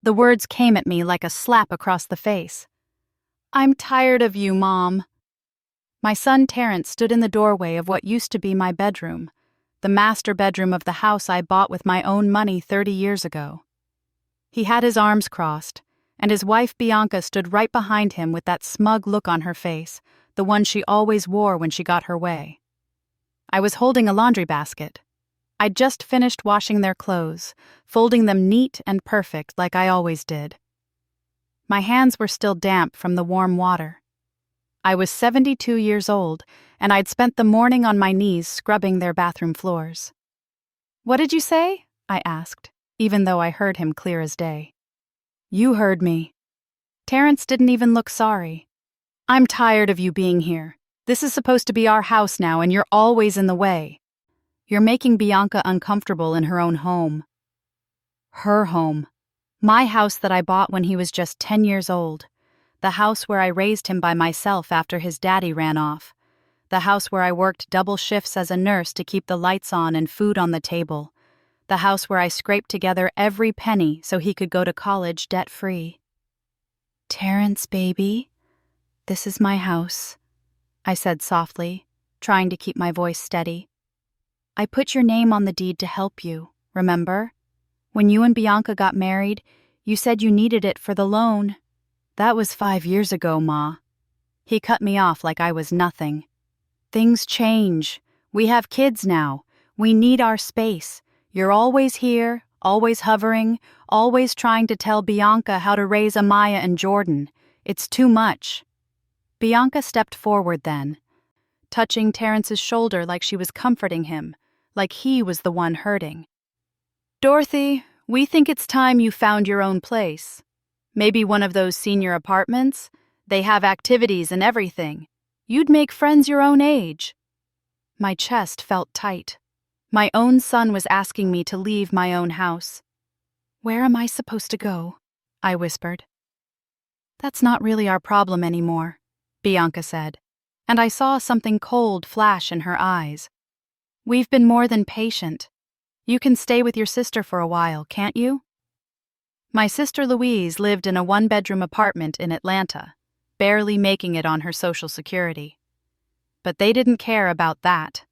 The words came at me like a slap across the face. "I'm tired of you, Mom." My son Terrence stood in the doorway of what used to be my bedroom, the master bedroom of the house I bought with my own money 30 years ago. He had his arms crossed, and his wife Bianca stood right behind him with that smug look on her face, the one she always wore when she got her way. I was holding a laundry basket. I'd just finished washing their clothes, folding them neat and perfect like I always did. My hands were still damp from the warm water. I was 72 years old, and I'd spent the morning on my knees scrubbing their bathroom floors. "What did you say?" I asked, even though I heard him clear as day. "You heard me." Terrence didn't even look sorry. "I'm tired of you being here. This is supposed to be our house now, and you're always in the way. You're making Bianca uncomfortable in her own home." Her home. My house that I bought when he was just 10 years old. The house where I raised him by myself after his daddy ran off. The house where I worked double shifts as a nurse to keep the lights on and food on the table. The house where I scraped together every penny so he could go to college debt-free. "Terrence, baby, this is my house," I said softly, trying to keep my voice steady. "I put your name on the deed to help you, remember? When you and Bianca got married, you said you needed it for the loan." "That was 5 years ago, Ma." He cut me off like I was nothing. "Things change. We have kids now. We need our space. You're always here, always hovering, always trying to tell Bianca how to raise Amaya and Jordan. It's too much." Bianca stepped forward then, touching Terrence's shoulder like she was comforting him, like he was the one hurting. "Dorothy, we think it's time you found your own place. Maybe one of those senior apartments. They have activities and everything. You'd make friends your own age." My chest felt tight. My own son was asking me to leave my own house. "Where am I supposed to go?" I whispered. "That's not really our problem anymore," Bianca said, and I saw something cold flash in her eyes. "We've been more than patient. You can stay with your sister for a while, can't you?" My sister Louise lived in a one-bedroom apartment in Atlanta, barely making it on her Social Security. But they didn't care about that.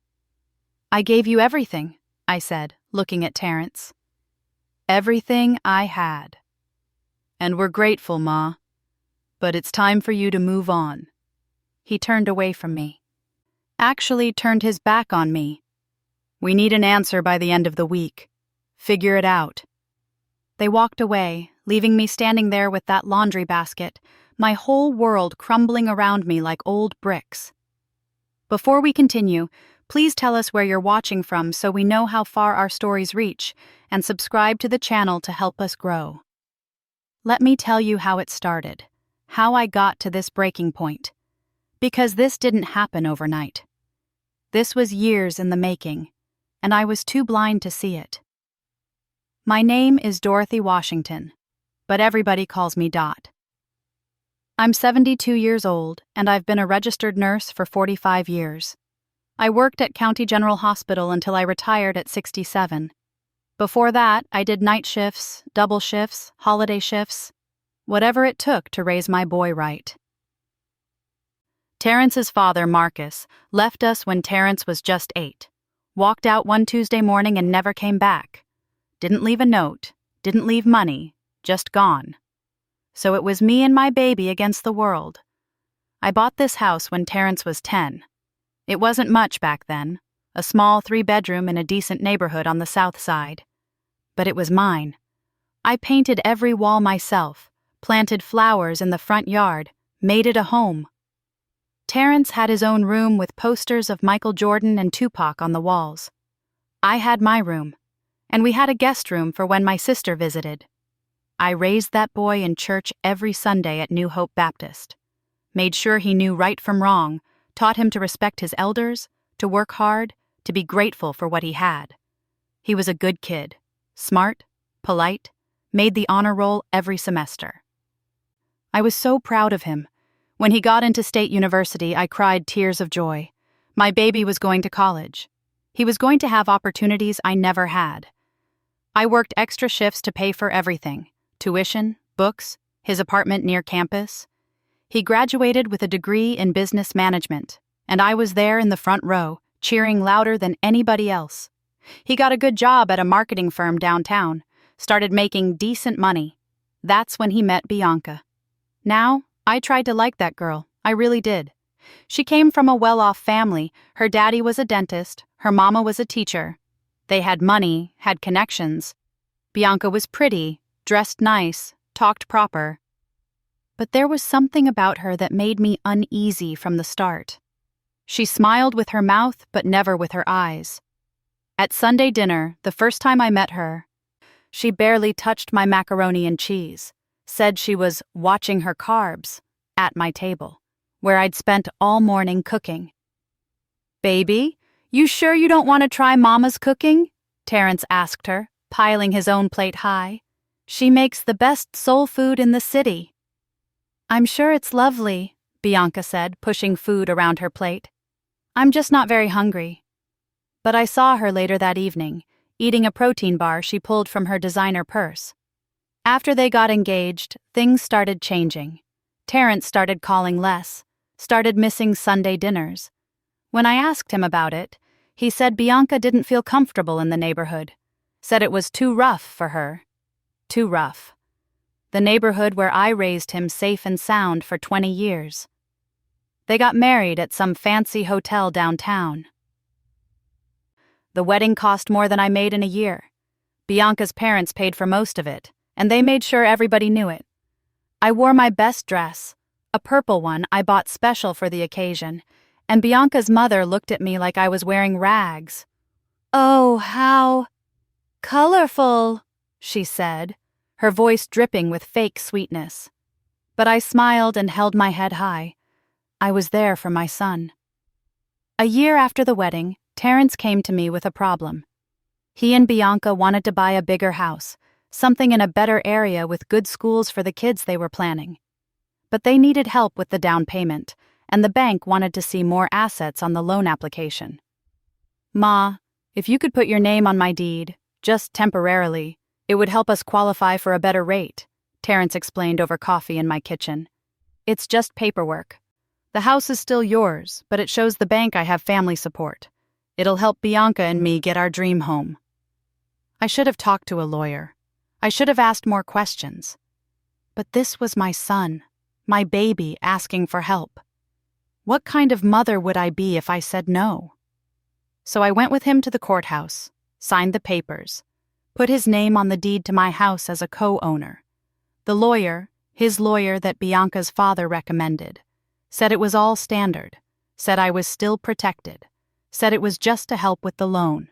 "I gave you everything," I said, looking at Terrence. "Everything I had." "And we're grateful, Ma. But it's time for you to move on." He turned away from me. Actually turned his back on me. "We need an answer by the end of the week. Figure it out." They walked away, leaving me standing there with that laundry basket, my whole world crumbling around me like old bricks. Before we continue, please tell us where you're watching from so we know how far our stories reach, and subscribe to the channel to help us grow. Let me tell you how it started, how I got to this breaking point. Because this didn't happen overnight. This was years in the making, and I was too blind to see it. My name is Dorothy Washington, but everybody calls me Dot. I'm 72 years old, and I've been a registered nurse for 45 years. I worked at County General Hospital until I retired at 67. Before that, I did night shifts, double shifts, holiday shifts, whatever it took to raise my boy right. Terrence's father, Marcus, left us when Terrence was just 8. Walked out one Tuesday morning and never came back. Didn't leave a note, didn't leave money, just gone. So it was me and my baby against the world. I bought this house when Terrence was 10. It wasn't much back then, a small 3-bedroom in a decent neighborhood on the south side. But it was mine. I painted every wall myself, planted flowers in the front yard, made it a home. Terrence had his own room with posters of Michael Jordan and Tupac on the walls. I had my room, and we had a guest room for when my sister visited. I raised that boy in church every Sunday at New Hope Baptist. Made sure he knew right from wrong, taught him to respect his elders, to work hard, to be grateful for what he had. He was a good kid, smart, polite, made the honor roll every semester. I was so proud of him. When he got into State University, I cried tears of joy. My baby was going to college. He was going to have opportunities I never had. I worked extra shifts to pay for everything, tuition, books, his apartment near campus. He graduated with a degree in business management, and I was there in the front row, cheering louder than anybody else. He got a good job at a marketing firm downtown, started making decent money. That's when he met Bianca. Now, I tried to like that girl, I really did. She came from a well-off family. Her daddy was a dentist, her mama was a teacher. They had money, had connections. Bianca was pretty, dressed nice, talked proper. But there was something about her that made me uneasy from the start. She smiled with her mouth, but never with her eyes. At Sunday dinner, the first time I met her, she barely touched my macaroni and cheese, said she was watching her carbs at my table, where I'd spent all morning cooking. "Baby, you sure you don't want to try Mama's cooking?" Terrence asked her, piling his own plate high. "She makes the best soul food in the city." "I'm sure it's lovely," Bianca said, pushing food around her plate. "I'm just not very hungry." But I saw her later that evening, eating a protein bar she pulled from her designer purse. After they got engaged, things started changing. Terrence started calling less, started missing Sunday dinners. When I asked him about it, he said Bianca didn't feel comfortable in the neighborhood, said it was too rough for her. Too rough. The neighborhood where I raised him safe and sound for 20 years. They got married at some fancy hotel downtown. The wedding cost more than I made in a year. Bianca's parents paid for most of it, and they made sure everybody knew it. I wore my best dress, a purple one I bought special for the occasion, and Bianca's mother looked at me like I was wearing rags. "Oh, how colorful," she said, her voice dripping with fake sweetness. But I smiled and held my head high. I was there for my son. A year after the wedding, Terrence came to me with a problem. He and Bianca wanted to buy a bigger house, something in a better area with good schools for the kids they were planning. But they needed help with the down payment, and the bank wanted to see more assets on the loan application. "Ma, if you could put your name on my deed, just temporarily, it would help us qualify for a better rate," Terrence explained over coffee in my kitchen. "It's just paperwork. The house is still yours, but it shows the bank I have family support. It'll help Bianca and me get our dream home." I should have talked to a lawyer. I should have asked more questions. But this was my son, my baby, asking for help. What kind of mother would I be if I said no? So I went with him to the courthouse, signed the papers, put his name on the deed to my house as a co-owner. The lawyer, his lawyer that Bianca's father recommended, said it was all standard, said I was still protected, said it was just to help with the loan.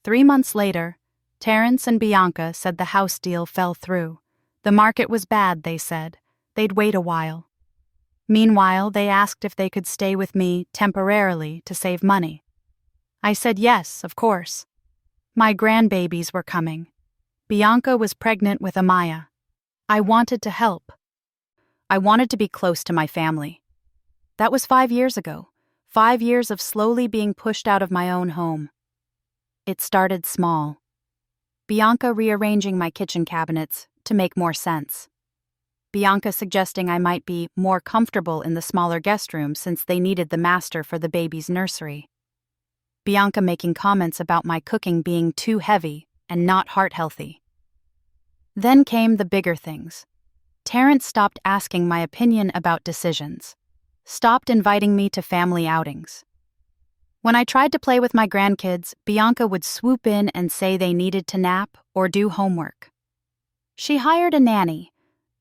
3 months later, Terrence and Bianca said the house deal fell through. The market was bad, they said. They'd wait a while. Meanwhile, they asked if they could stay with me temporarily to save money. I said yes, of course. My grandbabies were coming. Bianca was pregnant with Amaya. I wanted to help. I wanted to be close to my family. That was 5 years ago. 5 years of slowly being pushed out of my own home. It started small. Bianca rearranging my kitchen cabinets to make more sense. Bianca suggesting I might be more comfortable in the smaller guest room since they needed the master for the baby's nursery. Bianca making comments about my cooking being too heavy and not heart-healthy. Then came the bigger things. Terrence stopped asking my opinion about decisions. Stopped inviting me to family outings. When I tried to play with my grandkids, Bianca would swoop in and say they needed to nap or do homework. She hired a nanny,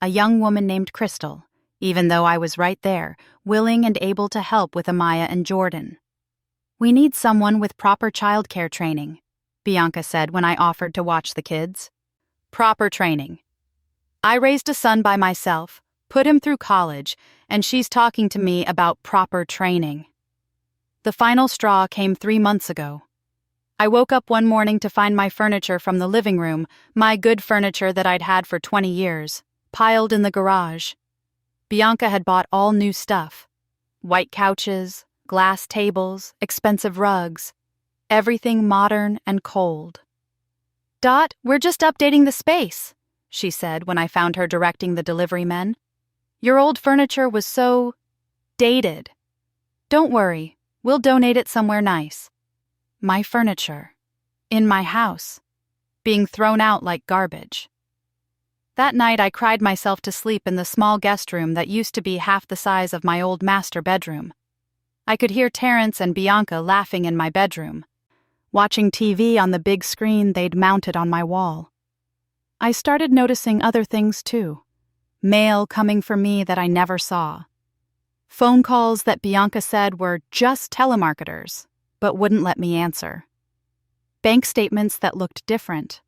a young woman named Crystal, even though I was right there, willing and able to help with Amaya and Jordan. "We need someone with proper childcare training," Bianca said when I offered to watch the kids. Proper training. I raised a son by myself, put him through college, and she's talking to me about proper training. The final straw came 3 months ago. I woke up one morning to find my furniture from the living room, my good furniture that I'd had for 20 years, piled in the garage. Bianca had bought all new stuff. White couches, glass tables, expensive rugs. Everything modern and cold. "Dot, we're just updating the space," she said when I found her directing the delivery men. Your old furniture was so dated. Don't worry, we'll donate it somewhere nice. My furniture. In my house. Being thrown out like garbage. That night I cried myself to sleep in the small guest room that used to be half the size of my old master bedroom. I could hear Terrence and Bianca laughing in my bedroom, watching TV on the big screen they'd mounted on my wall. I started noticing other things too. Mail coming for me that I never saw. Phone calls that Bianca said were just telemarketers, but wouldn't let me answer. Bank statements that looked different.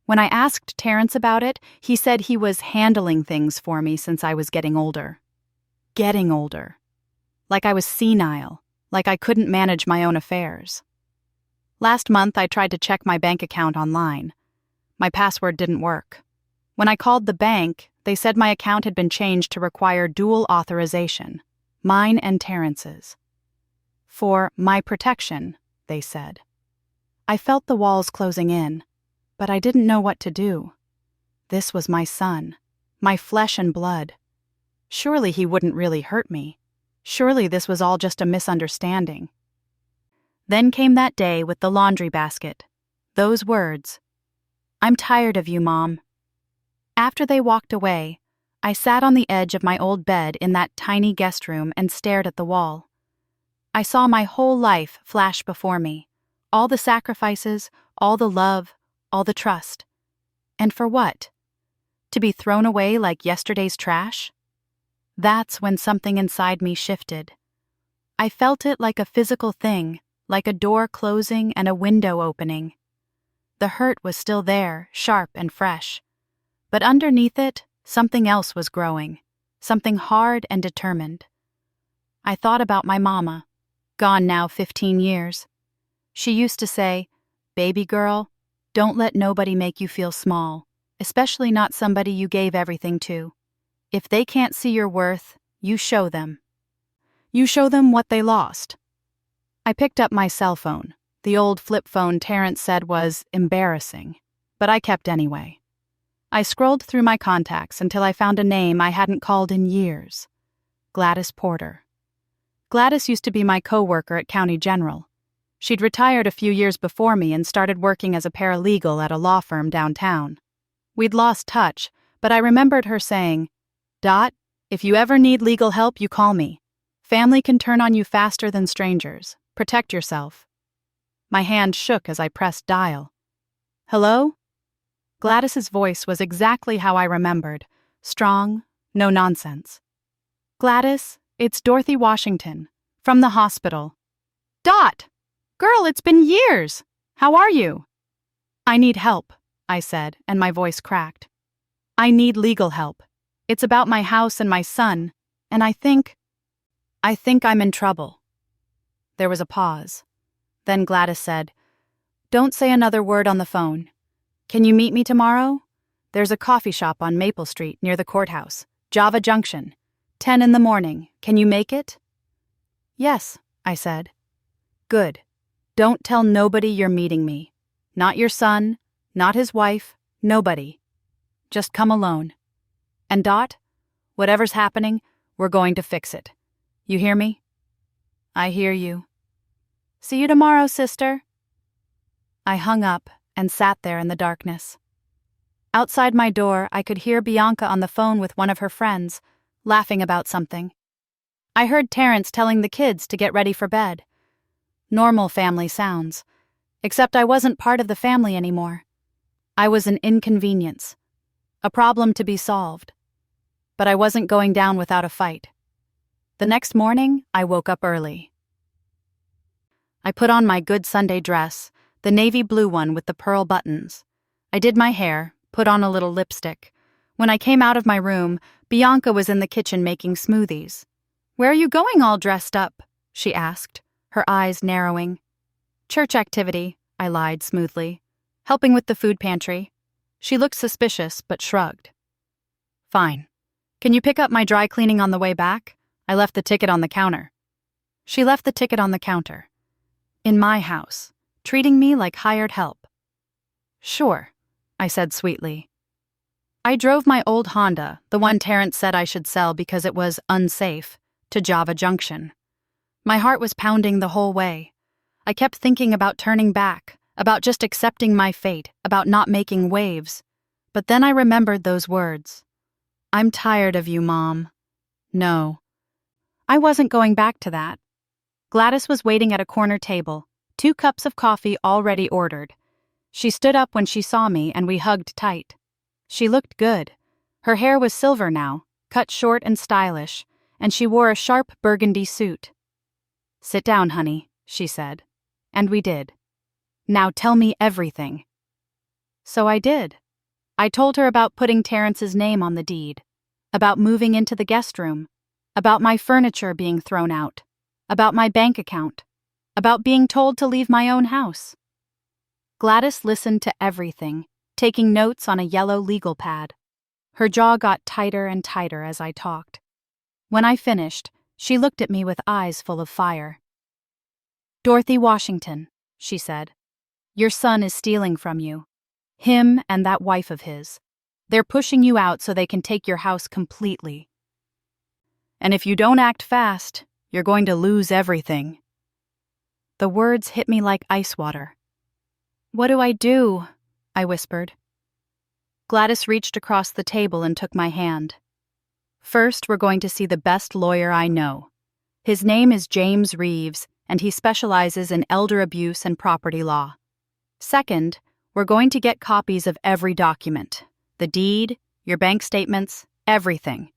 When I asked Terrence about it, he said he was handling things for me since I was getting older. Getting older. Like I was senile, like I couldn't manage my own affairs. Last month I tried to check my bank account online. My password didn't work. When I called the bank, they said my account had been changed to require dual authorization, mine and Terrence's. For my protection, they said. I felt the walls closing in, but I didn't know what to do. This was my son, my flesh and blood. Surely he wouldn't really hurt me. Surely this was all just a misunderstanding. Then came that day with the laundry basket. Those words. I'm tired of you, Mom. After they walked away, I sat on the edge of my old bed in that tiny guest room and stared at the wall. I saw my whole life flash before me. All the sacrifices, all the love, all the trust. And for what? To be thrown away like yesterday's trash? That's when something inside me shifted. I felt it like a physical thing, like a door closing and a window opening. The hurt was still there, sharp and fresh. But underneath it, something else was growing, something hard and determined. I thought about my mama, gone now 15 years. She used to say, "Baby girl, don't let nobody make you feel small, especially not somebody you gave everything to. If they can't see your worth, you show them. You show them what they lost." I picked up my cell phone, the old flip phone Terrence said was embarrassing, but I kept anyway. I scrolled through my contacts until I found a name I hadn't called in years. Gladys Porter. Gladys used to be my co-worker at County General. She'd retired a few years before me and started working as a paralegal at a law firm downtown. We'd lost touch, but I remembered her saying, "Dot, if you ever need legal help, you call me. Family can turn on you faster than strangers. Protect yourself." My hand shook as I pressed dial. "Hello?" Gladys's voice was exactly how I remembered, strong, no nonsense. "Gladys, it's Dorothy Washington, from the hospital." "Dot! Girl, it's been years! How are you?" "I need help," I said, and my voice cracked. "I need legal help. It's about my house and my son, and I think I'm in trouble." There was a pause. Then Gladys said, "Don't say another word on the phone. Can you meet me tomorrow? There's a coffee shop on Maple Street near the courthouse, Java Junction. 10 in the morning. Can you make it?" "Yes," I said. "Good. Don't tell nobody you're meeting me. Not your son, not his wife, nobody. Just come alone. And Dot, whatever's happening, we're going to fix it. You hear me?" "I hear you." "See you tomorrow, sister." I hung up and sat there in the darkness. Outside my door, I could hear Bianca on the phone with one of her friends, laughing about something. I heard Terrence telling the kids to get ready for bed. Normal family sounds, except I wasn't part of the family anymore. I was an inconvenience, a problem to be solved. But I wasn't going down without a fight. The next morning, I woke up early. I put on my good Sunday dress, the navy blue one with the pearl buttons. I did my hair, put on a little lipstick. When I came out of my room, Bianca was in the kitchen making smoothies. "Where are you going all dressed up?" she asked, her eyes narrowing. "Church activity," I lied smoothly. "Helping with the food pantry." She looked suspicious, but shrugged. "Fine. Can you pick up my dry cleaning on the way back? I left the ticket on the counter." She left the ticket on the counter. In my house, treating me like hired help. "Sure," I said sweetly. I drove my old Honda, the one Terrence said I should sell because it was unsafe, to Java Junction. My heart was pounding the whole way. I kept thinking about turning back, about just accepting my fate, about not making waves. But then I remembered those words. I'm tired of you, Mom. No. I wasn't going back to that. Gladys was waiting at a corner table, 2 cups of coffee already ordered. She stood up when she saw me and we hugged tight. She looked good. Her hair was silver now, cut short and stylish, and she wore a sharp burgundy suit. Sit down, honey, she said. And we did. Now tell me everything. So I did. I told her about putting Terrence's name on the deed, about moving into the guest room, about my furniture being thrown out, about my bank account, about being told to leave my own house. Gladys listened to everything, taking notes on a yellow legal pad. Her jaw got tighter and tighter as I talked. When I finished, she looked at me with eyes full of fire. Dorothy Washington, she said, your son is stealing from you. Him and that wife of his. They're pushing you out so they can take your house completely. And if you don't act fast, you're going to lose everything. The words hit me like ice water. What do I do? I whispered. Gladys reached across the table and took my hand. First, we're going to see the best lawyer I know. His name is James Reeves, and he specializes in elder abuse and property law. Second, we're going to get copies of every document. The deed, your bank statements, everything.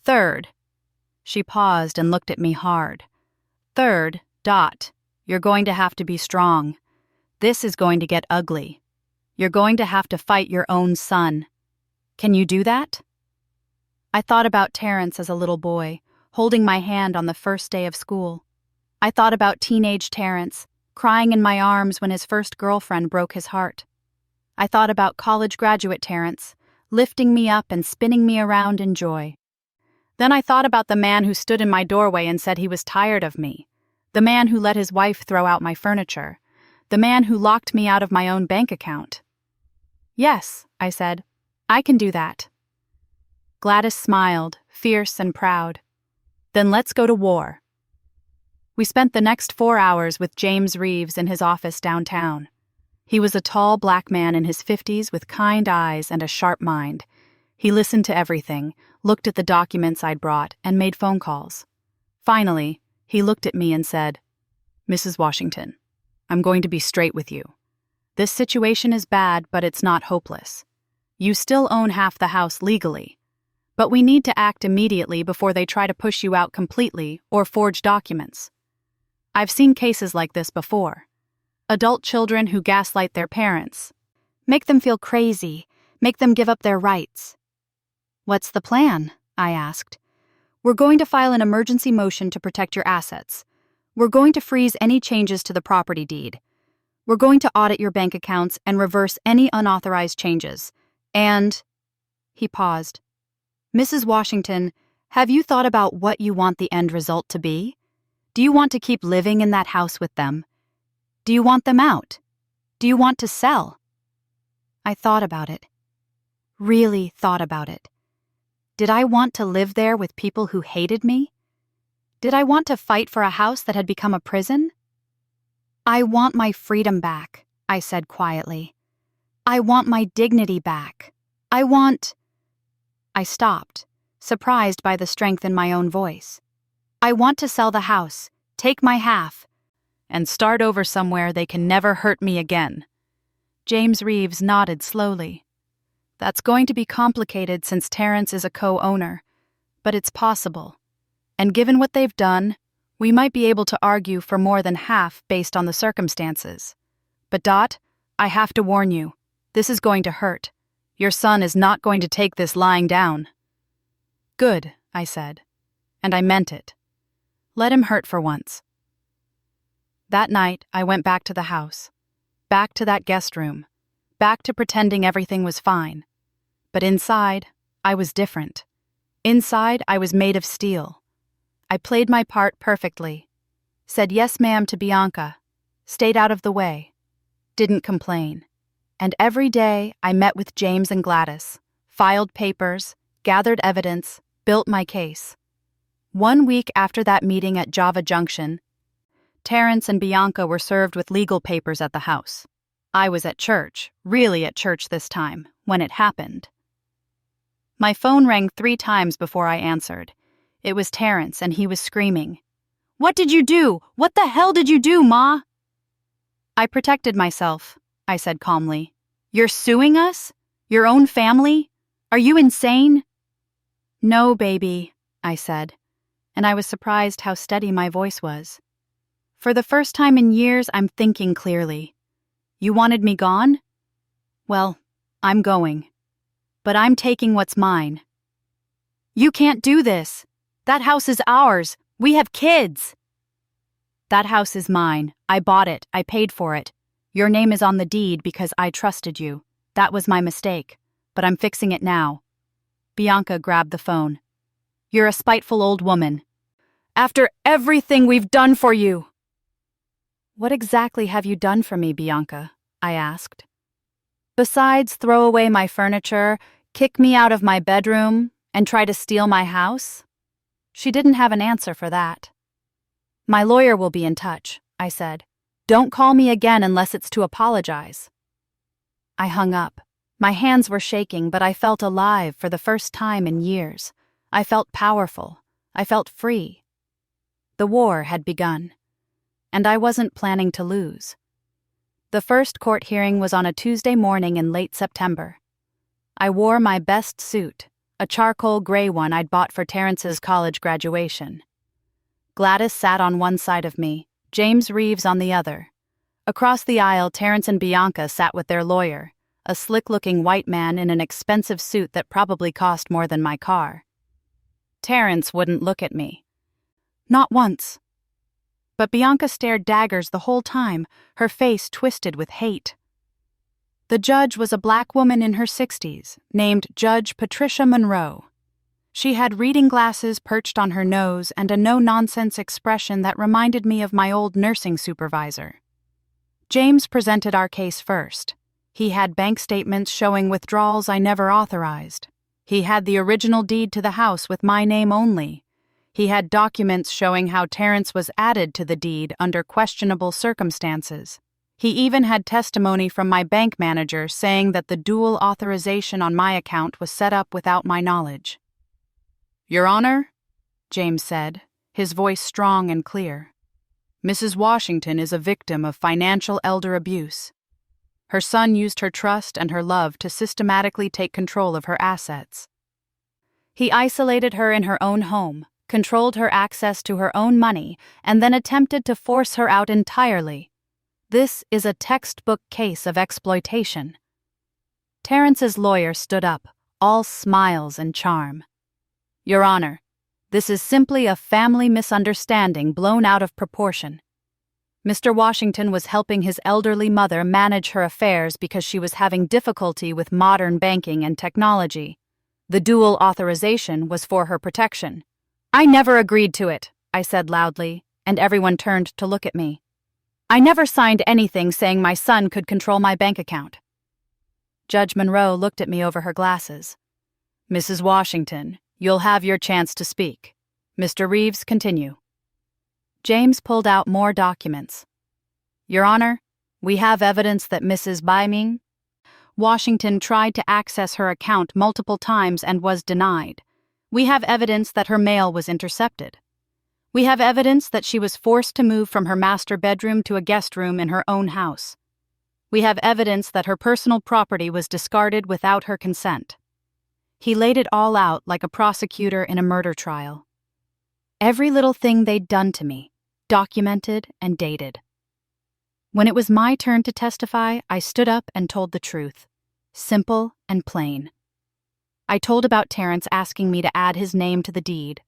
Third, she paused and looked at me hard. Third, you're going to have to be strong. This is going to get ugly. You're going to have to fight your own son. Can you do that? I thought about Terrence as a little boy, holding my hand on the first day of school. I thought about teenage Terrence, crying in my arms when his first girlfriend broke his heart. I thought about college graduate Terrence, lifting me up and spinning me around in joy. Then I thought about the man who stood in my doorway and said he was tired of me, the man who let his wife throw out my furniture, the man who locked me out of my own bank account. Yes, I said, I can do that. Gladys smiled, fierce and proud. Then let's go to war. We spent the next 4 hours with James Reeves in his office downtown. He was a tall black man in his 50s with kind eyes and a sharp mind. He listened to everything, looked at the documents I'd brought, and made phone calls. Finally, he looked at me and said, Mrs. Washington, I'm going to be straight with you. This situation is bad, but it's not hopeless. You still own half the house legally, but we need to act immediately before they try to push you out completely or forge documents. I've seen cases like this before. Adult children who gaslight their parents, make them feel crazy, make them give up their rights. What's the plan? I asked. We're going to file an emergency motion to protect your assets. We're going to freeze any changes to the property deed. We're going to audit your bank accounts and reverse any unauthorized changes. And... He paused. Mrs. Washington, have you thought about what you want the end result to be? Do you want to keep living in that house with them? Do you want them out? Do you want to sell? I thought about it. Really thought about it. Did I want to live there with people who hated me? Did I want to fight for a house that had become a prison? I want my freedom back, I said quietly. I want my dignity back. I stopped, surprised by the strength in my own voice. I want to sell the house, take my half, and start over somewhere they can never hurt me again. James Reeves nodded slowly. That's going to be complicated since Terrence is a co-owner, but it's possible. And given what they've done, we might be able to argue for more than half based on the circumstances. But I have to warn you, this is going to hurt. Your son is not going to take this lying down. Good, I said, and I meant it. Let him hurt for once. That night, I went back to the house, back to that guest room, back to pretending everything was fine. But inside, I was different. Inside, I was made of steel. I played my part perfectly, said yes ma'am to Bianca, stayed out of the way, didn't complain. And every day I met with James and Gladys, filed papers, gathered evidence, built my case. 1 week after that meeting at Java Junction, Terrence and Bianca were served with legal papers at the house. I was at church, really at church this time, when it happened. My phone rang 3 times before I answered. It was Terrence, and he was screaming, "What did you do? What the hell did you do, Ma?" "I protected myself," I said calmly. "You're suing us? Your own family? Are you insane?" "No, baby," I said, and I was surprised how steady my voice was. "For the first time in years, I'm thinking clearly. You wanted me gone? Well, I'm going. But I'm taking what's mine." "You can't do this. That house is ours. We have kids." "That house is mine. I bought it. I paid for it. Your name is on the deed because I trusted you. That was my mistake, but I'm fixing it now." Bianca grabbed the phone. "You're a spiteful old woman. After everything we've done for you." "What exactly have you done for me, Bianca?" I asked. "Besides throw away my furniture, kick me out of my bedroom, and try to steal my house?" She didn't have an answer for that. "My lawyer will be in touch," I said. "Don't call me again unless it's to apologize." I hung up. My hands were shaking, but I felt alive for the first time in years. I felt powerful. I felt free. The war had begun, and I wasn't planning to lose. The first court hearing was on a Tuesday morning in late September. I wore my best suit, a charcoal gray one I'd bought for Terrence's college graduation. Gladys sat on one side of me, James Reeves on the other. Across the aisle, Terrence and Bianca sat with their lawyer, a slick-looking white man in an expensive suit that probably cost more than my car. Terrence wouldn't look at me. Not once. But Bianca stared daggers the whole time, her face twisted with hate. The judge was a black woman in her 60s, named Judge Patricia Monroe. She had reading glasses perched on her nose and a no-nonsense expression that reminded me of my old nursing supervisor. James presented our case first. He had bank statements showing withdrawals I never authorized. He had the original deed to the house with my name only. He had documents showing how Terrence was added to the deed under questionable circumstances. He even had testimony from my bank manager saying that the dual authorization on my account was set up without my knowledge. "Your Honor," James said, his voice strong and clear, "Mrs. Washington is a victim of financial elder abuse. Her son used her trust and her love to systematically take control of her assets. He isolated her in her own home, controlled her access to her own money, and then attempted to force her out entirely. This is a textbook case of exploitation." Terrence's lawyer stood up, all smiles and charm. "Your Honor, this is simply a family misunderstanding blown out of proportion. Mr. Washington was helping his elderly mother manage her affairs because she was having difficulty with modern banking and technology. The dual authorization was for her protection." "I never agreed to it," I said loudly, and everyone turned to look at me. "I never signed anything saying my son could control my bank account." Judge Monroe looked at me over her glasses. "Mrs. Washington, you'll have your chance to speak. Mr. Reeves, continue." James pulled out more documents. "Your Honor, we have evidence that Mrs. Byming Washington tried to access her account multiple times and was denied. We have evidence that her mail was intercepted. We have evidence that she was forced to move from her master bedroom to a guest room in her own house. We have evidence that her personal property was discarded without her consent." He laid it all out like a prosecutor in a murder trial. Every little thing they'd done to me, documented and dated. When it was my turn to testify, I stood up and told the truth, simple and plain. I told about Terrence asking me to add his name to the deed.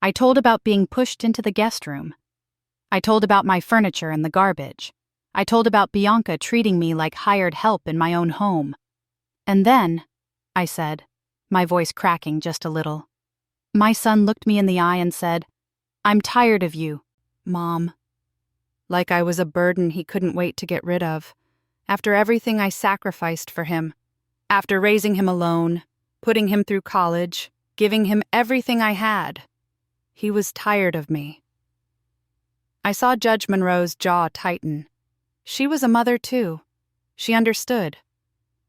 I told about being pushed into the guest room. I told about my furniture and the garbage. I told about Bianca treating me like hired help in my own home. And then, I said, my voice cracking just a little, my son looked me in the eye and said, "I'm tired of you, Mom." Like I was a burden he couldn't wait to get rid of. After everything I sacrificed for him, after raising him alone, putting him through college, giving him everything I had. He was tired of me. I saw Judge Monroe's jaw tighten. She was a mother too. She understood.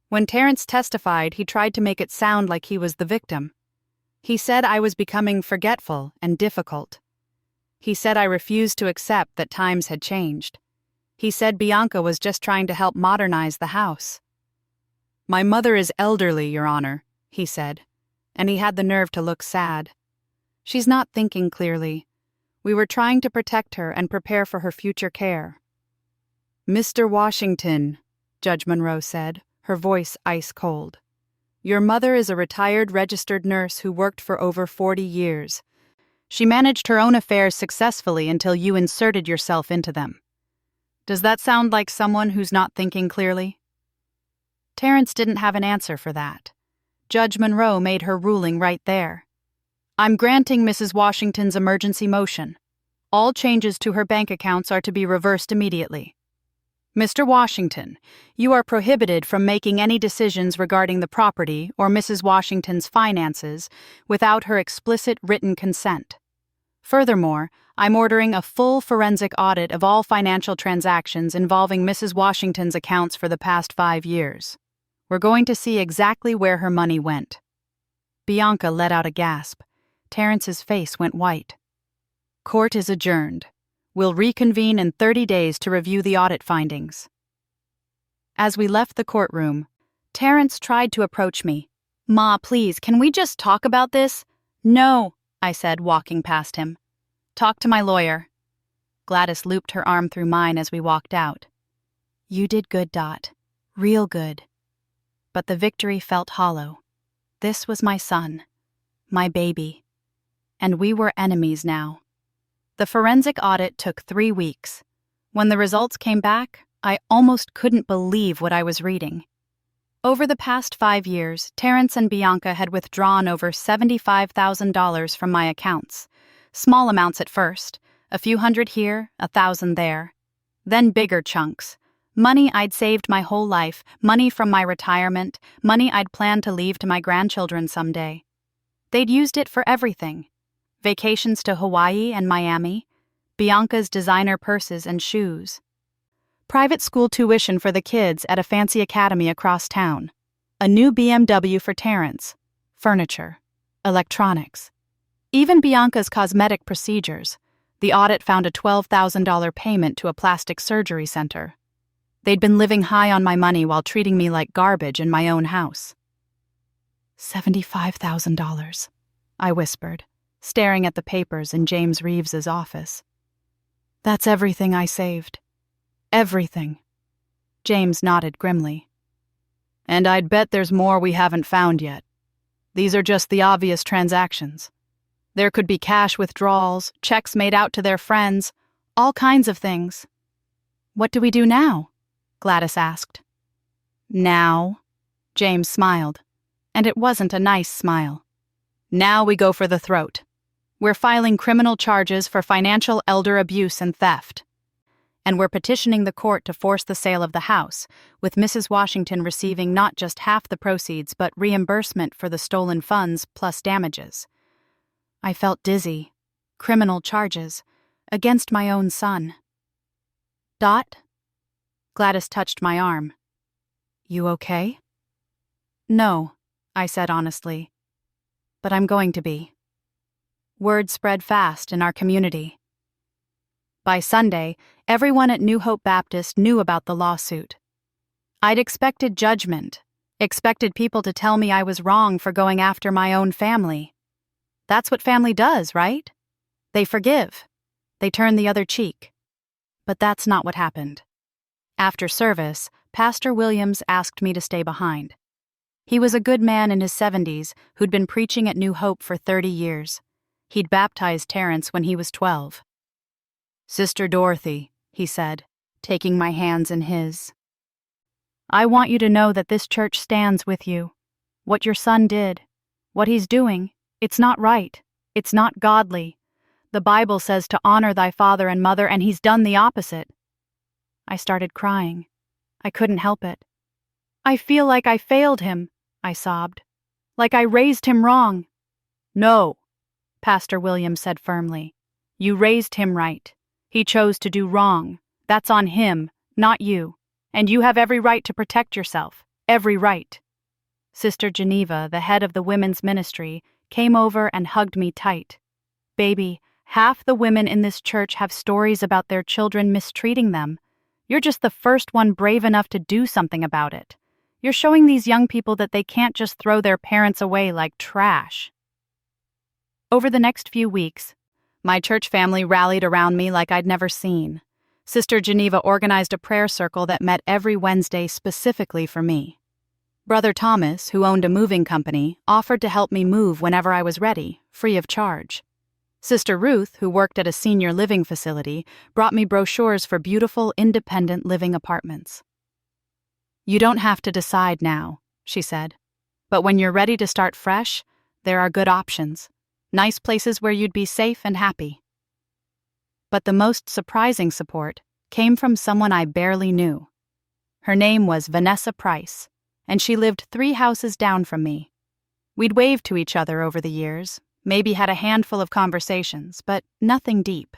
When Terrence testified, he tried to make it sound like he was the victim. He said I was becoming forgetful and difficult. He said I refused to accept that times had changed. He said Bianca was just trying to help modernize the house. "My mother is elderly, Your Honor," he said, and he had the nerve to look sad. "She's not thinking clearly. We were trying to protect her and prepare for her future care." "Mr. Washington," Judge Monroe said, her voice ice-cold, "your mother is a retired registered nurse who worked for over 40 years. She managed her own affairs successfully until you inserted yourself into them. Does that sound like someone who's not thinking clearly?" Terrence didn't have an answer for that. Judge Monroe made her ruling right there. "I'm granting Mrs. Washington's emergency motion. All changes to her bank accounts are to be reversed immediately. Mr. Washington, you are prohibited from making any decisions regarding the property or Mrs. Washington's finances without her explicit written consent. Furthermore, I'm ordering a full forensic audit of all financial transactions involving Mrs. Washington's accounts for the past 5 years. We're going to see exactly where her money went." Bianca let out a gasp. Terrence's face went white. "Court is adjourned. We'll reconvene in 30 days to review the audit findings." As we left the courtroom, Terrence tried to approach me. "Ma, please, can we just talk about this?" "No," I said, walking past him. "Talk to my lawyer." Gladys looped her arm through mine as we walked out. "You did good, Dot. Real good." But the victory felt hollow. This was my son, my baby. And we were enemies now. The forensic audit took 3 weeks. When the results came back, I almost couldn't believe what I was reading. Over the past 5 years, Terrence and Bianca had withdrawn over $75,000 from my accounts. Small amounts at first, a few hundred here, 1,000 there. Then bigger chunks. Money I'd saved my whole life, money from my retirement, money I'd planned to leave to my grandchildren someday. They'd used it for everything. Vacations to Hawaii and Miami, Bianca's designer purses and shoes. Private school tuition for the kids at a fancy academy across town. A new BMW for Terrence. Furniture. Electronics. Even Bianca's cosmetic procedures. The audit found a $12,000 payment to a plastic surgery center. They'd been living high on my money while treating me like garbage in my own house. $75,000, I whispered, staring at the papers in James Reeves's office. "That's everything I saved. Everything." James nodded grimly. "And I'd bet there's more we haven't found yet. These are just the obvious transactions. There could be cash withdrawals, checks made out to their friends, all kinds of things." "What do we do now?" Gladys asked. "Now?" James smiled, and it wasn't a nice smile. "Now we go for the throat. We're filing criminal charges for financial elder abuse and theft. And we're petitioning the court to force the sale of the house, with Mrs. Washington receiving not just half the proceeds but reimbursement for the stolen funds plus damages." I felt dizzy. Criminal charges. Against my own son. "Dot?" Gladys touched my arm. "You okay?" "No," I said honestly. "But I'm going to be." Word spread fast in our community. By Sunday, everyone at New Hope Baptist knew about the lawsuit. I'd expected judgment, expected people to tell me I was wrong for going after my own family. That's what family does, right? They forgive. They turn the other cheek. But that's not what happened. After service, Pastor Williams asked me to stay behind. He was a good man in his 70s who'd been preaching at New Hope for 30 years. He'd baptized Terrence when he was 12. "Sister Dorothy," he said, taking my hands in his. "I want you to know that this church stands with you. What your son did, what he's doing, it's not right. It's not godly. The Bible says to honor thy father and mother, and he's done the opposite." I started crying. I couldn't help it. "I feel like I failed him," I sobbed. Like I raised him wrong. No, Pastor William said firmly. You raised him right. He chose to do wrong. That's on him, not you. And you have every right to protect yourself. Every right. Sister Geneva, the head of the women's ministry, came over and hugged me tight. Baby, half the women in this church have stories about their children mistreating them. You're just the first one brave enough to do something about it. You're showing these young people that they can't just throw their parents away like trash. Over the next few weeks, my church family rallied around me like I'd never seen. Sister Geneva organized a prayer circle that met every Wednesday specifically for me. Brother Thomas, who owned a moving company, offered to help me move whenever I was ready, free of charge. Sister Ruth, who worked at a senior living facility, brought me brochures for beautiful, independent living apartments. You don't have to decide now, she said. But when you're ready to start fresh, there are good options. Nice places where you'd be safe and happy. But the most surprising support came from someone I barely knew. Her name was Vanessa Price, and she lived 3 houses down from me. We'd waved to each other over the years, maybe had a handful of conversations, but nothing deep.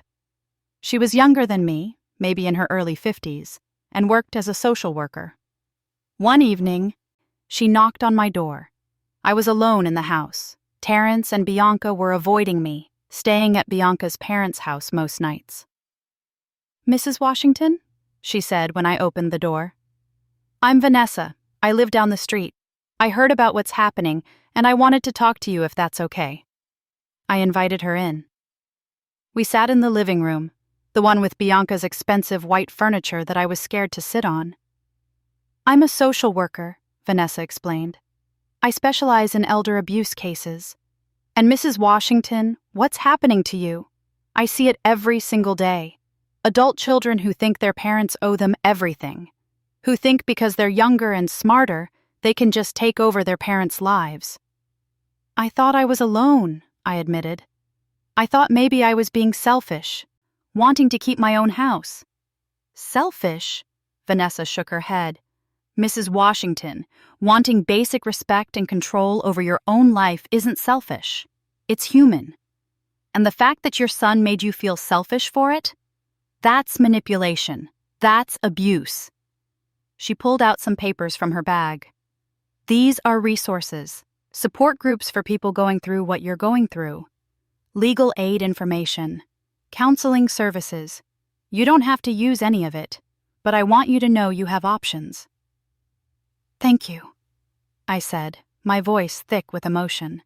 She was younger than me, maybe in her early 50s, and worked as a social worker. One evening, she knocked on my door. I was alone in the house. Terrence and Bianca were avoiding me, staying at Bianca's parents' house most nights. Mrs. Washington? She said when I opened the door. I'm Vanessa. I live down the street. I heard about what's happening, and I wanted to talk to you if that's okay. I invited her in. We sat in the living room, the one with Bianca's expensive white furniture that I was scared to sit on. I'm a social worker, Vanessa explained. I specialize in elder abuse cases. And Mrs. Washington, what's happening to you? I see it every single day. Adult children who think their parents owe them everything. Who think because they're younger and smarter, they can just take over their parents' lives. I thought I was alone, I admitted. I thought maybe I was being selfish, wanting to keep my own house. Selfish? Vanessa shook her head. Mrs. Washington, wanting basic respect and control over your own life isn't selfish. It's human. And the fact that your son made you feel selfish for it? That's manipulation. That's abuse. She pulled out some papers from her bag. These are resources, support groups for people going through what you're going through, legal aid information, counseling services. You don't have to use any of it, but I want you to know you have options. Thank you, I said, my voice thick with emotion.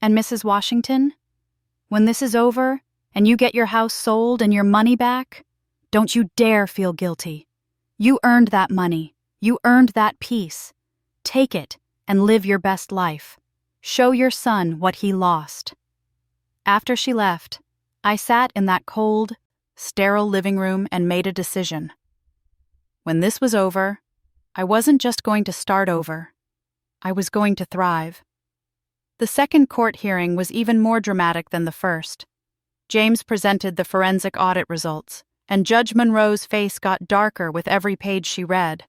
And Mrs. Washington, when this is over and you get your house sold and your money back, don't you dare feel guilty. You earned that money. You earned that peace. Take it and live your best life. Show your son what he lost. After she left, I sat in that cold, sterile living room and made a decision. When this was over, I wasn't just going to start over. I was going to thrive. The second court hearing was even more dramatic than the first. James presented the forensic audit results, and Judge Monroe's face got darker with every page she read.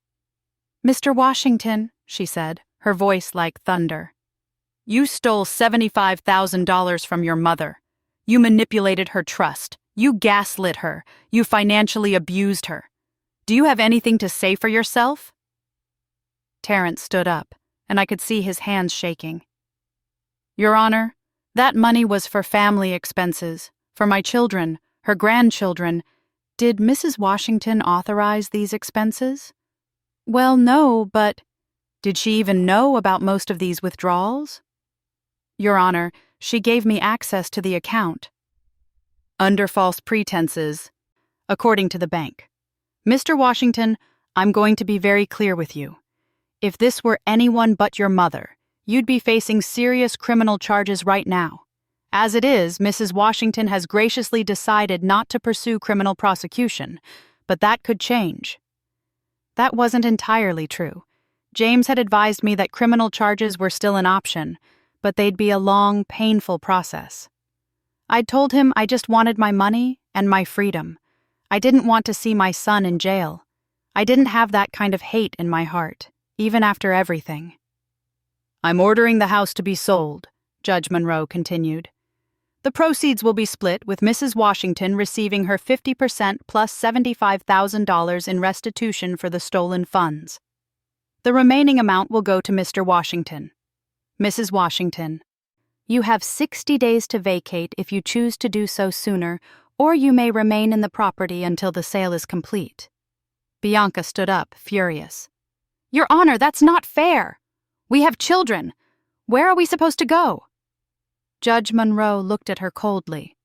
Mr. Washington, she said, her voice like thunder. You stole $75,000 from your mother. You manipulated her trust. You gaslit her. You financially abused her. Do you have anything to say for yourself? Terrence stood up, and I could see his hands shaking. Your Honor, that money was for family expenses, for my children, her grandchildren. Did Mrs. Washington authorize these expenses? Well, no, but did she even know about most of these withdrawals? Your Honor, she gave me access to the account. Under false pretenses, according to the bank. Mr. Washington, I'm going to be very clear with you. If this were anyone but your mother, you'd be facing serious criminal charges right now. As it is, Mrs. Washington has graciously decided not to pursue criminal prosecution, but that could change. That wasn't entirely true. James had advised me that criminal charges were still an option, but they'd be a long, painful process. I'd told him I just wanted my money and my freedom. I didn't want to see my son in jail. I didn't have that kind of hate in my heart, even after everything. I'm ordering the house to be sold, Judge Monroe continued. The proceeds will be split, with Mrs. Washington receiving her 50% plus $75,000 in restitution for the stolen funds. The remaining amount will go to Mr. Washington. Mrs. Washington, you have 60 days to vacate if you choose to do so sooner, or you may remain in the property until the sale is complete. Bianca stood up, furious. Your Honor, that's not fair. We have children. Where are we supposed to go? Judge Monroe looked at her coldly.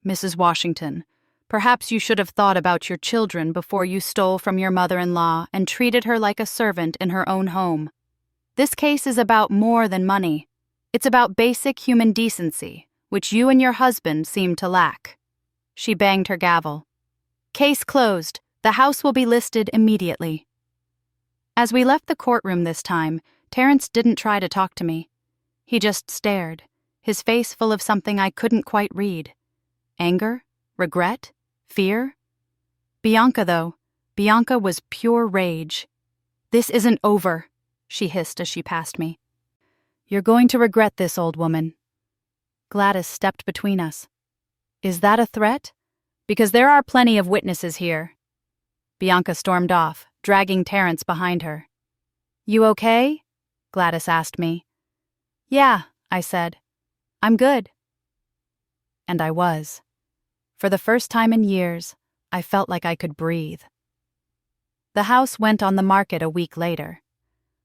Mrs. Washington, perhaps you should have thought about your children before you stole from your mother-in-law and treated her like a servant in her own home. This case is about more than money. It's about basic human decency, which you and your husband seem to lack. She banged her gavel. Case closed. The house will be listed immediately. As we left the courtroom this time, Terrence didn't try to talk to me. He just stared, his face full of something I couldn't quite read. Anger? Regret? Fear? Bianca was pure rage. This isn't over, she hissed as she passed me. You're going to regret this, old woman. Gladys stepped between us. Is that a threat? Because there are plenty of witnesses here. Bianca stormed off, dragging Terrence behind her. You okay? Gladys asked me. Yeah, I said. I'm good. And I was. For the first time in years, I felt like I could breathe. The house went on the market a week later.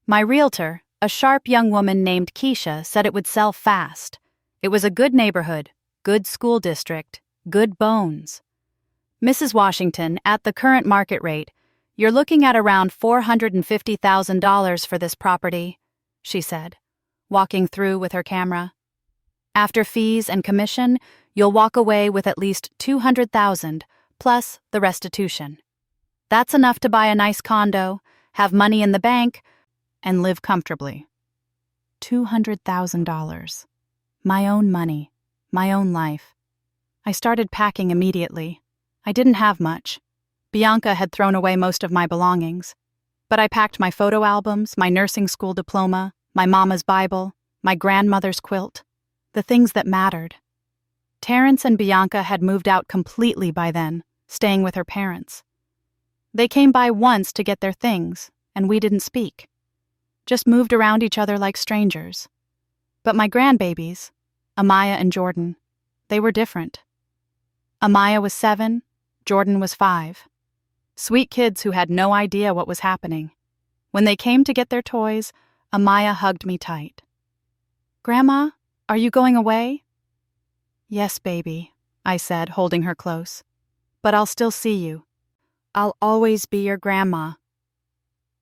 My realtor, a sharp young woman named Keisha, said it would sell fast. It was a good neighborhood, good school district, good bones. Mrs. Washington, at the current market rate, you're looking at around $450,000 for this property, she said, walking through with her camera. After fees and commission, you'll walk away with at least $200,000 plus the restitution. That's enough to buy a nice condo, have money in the bank, and live comfortably. $200,000. My own money, my own life. I started packing immediately. I didn't have much. Bianca had thrown away most of my belongings. But I packed my photo albums, my nursing school diploma, my mama's Bible, my grandmother's quilt, the things that mattered. Terrence and Bianca had moved out completely by then, staying with her parents. They came by once to get their things, and we didn't speak. Just moved around each other like strangers. But my grandbabies, Amaya and Jordan, they were different. Amaya was 7, Jordan was 5. Sweet kids who had no idea what was happening. When they came to get their toys, Amaya hugged me tight. Grandma, are you going away? Yes, baby, I said, holding her close. But I'll still see you. I'll always be your grandma.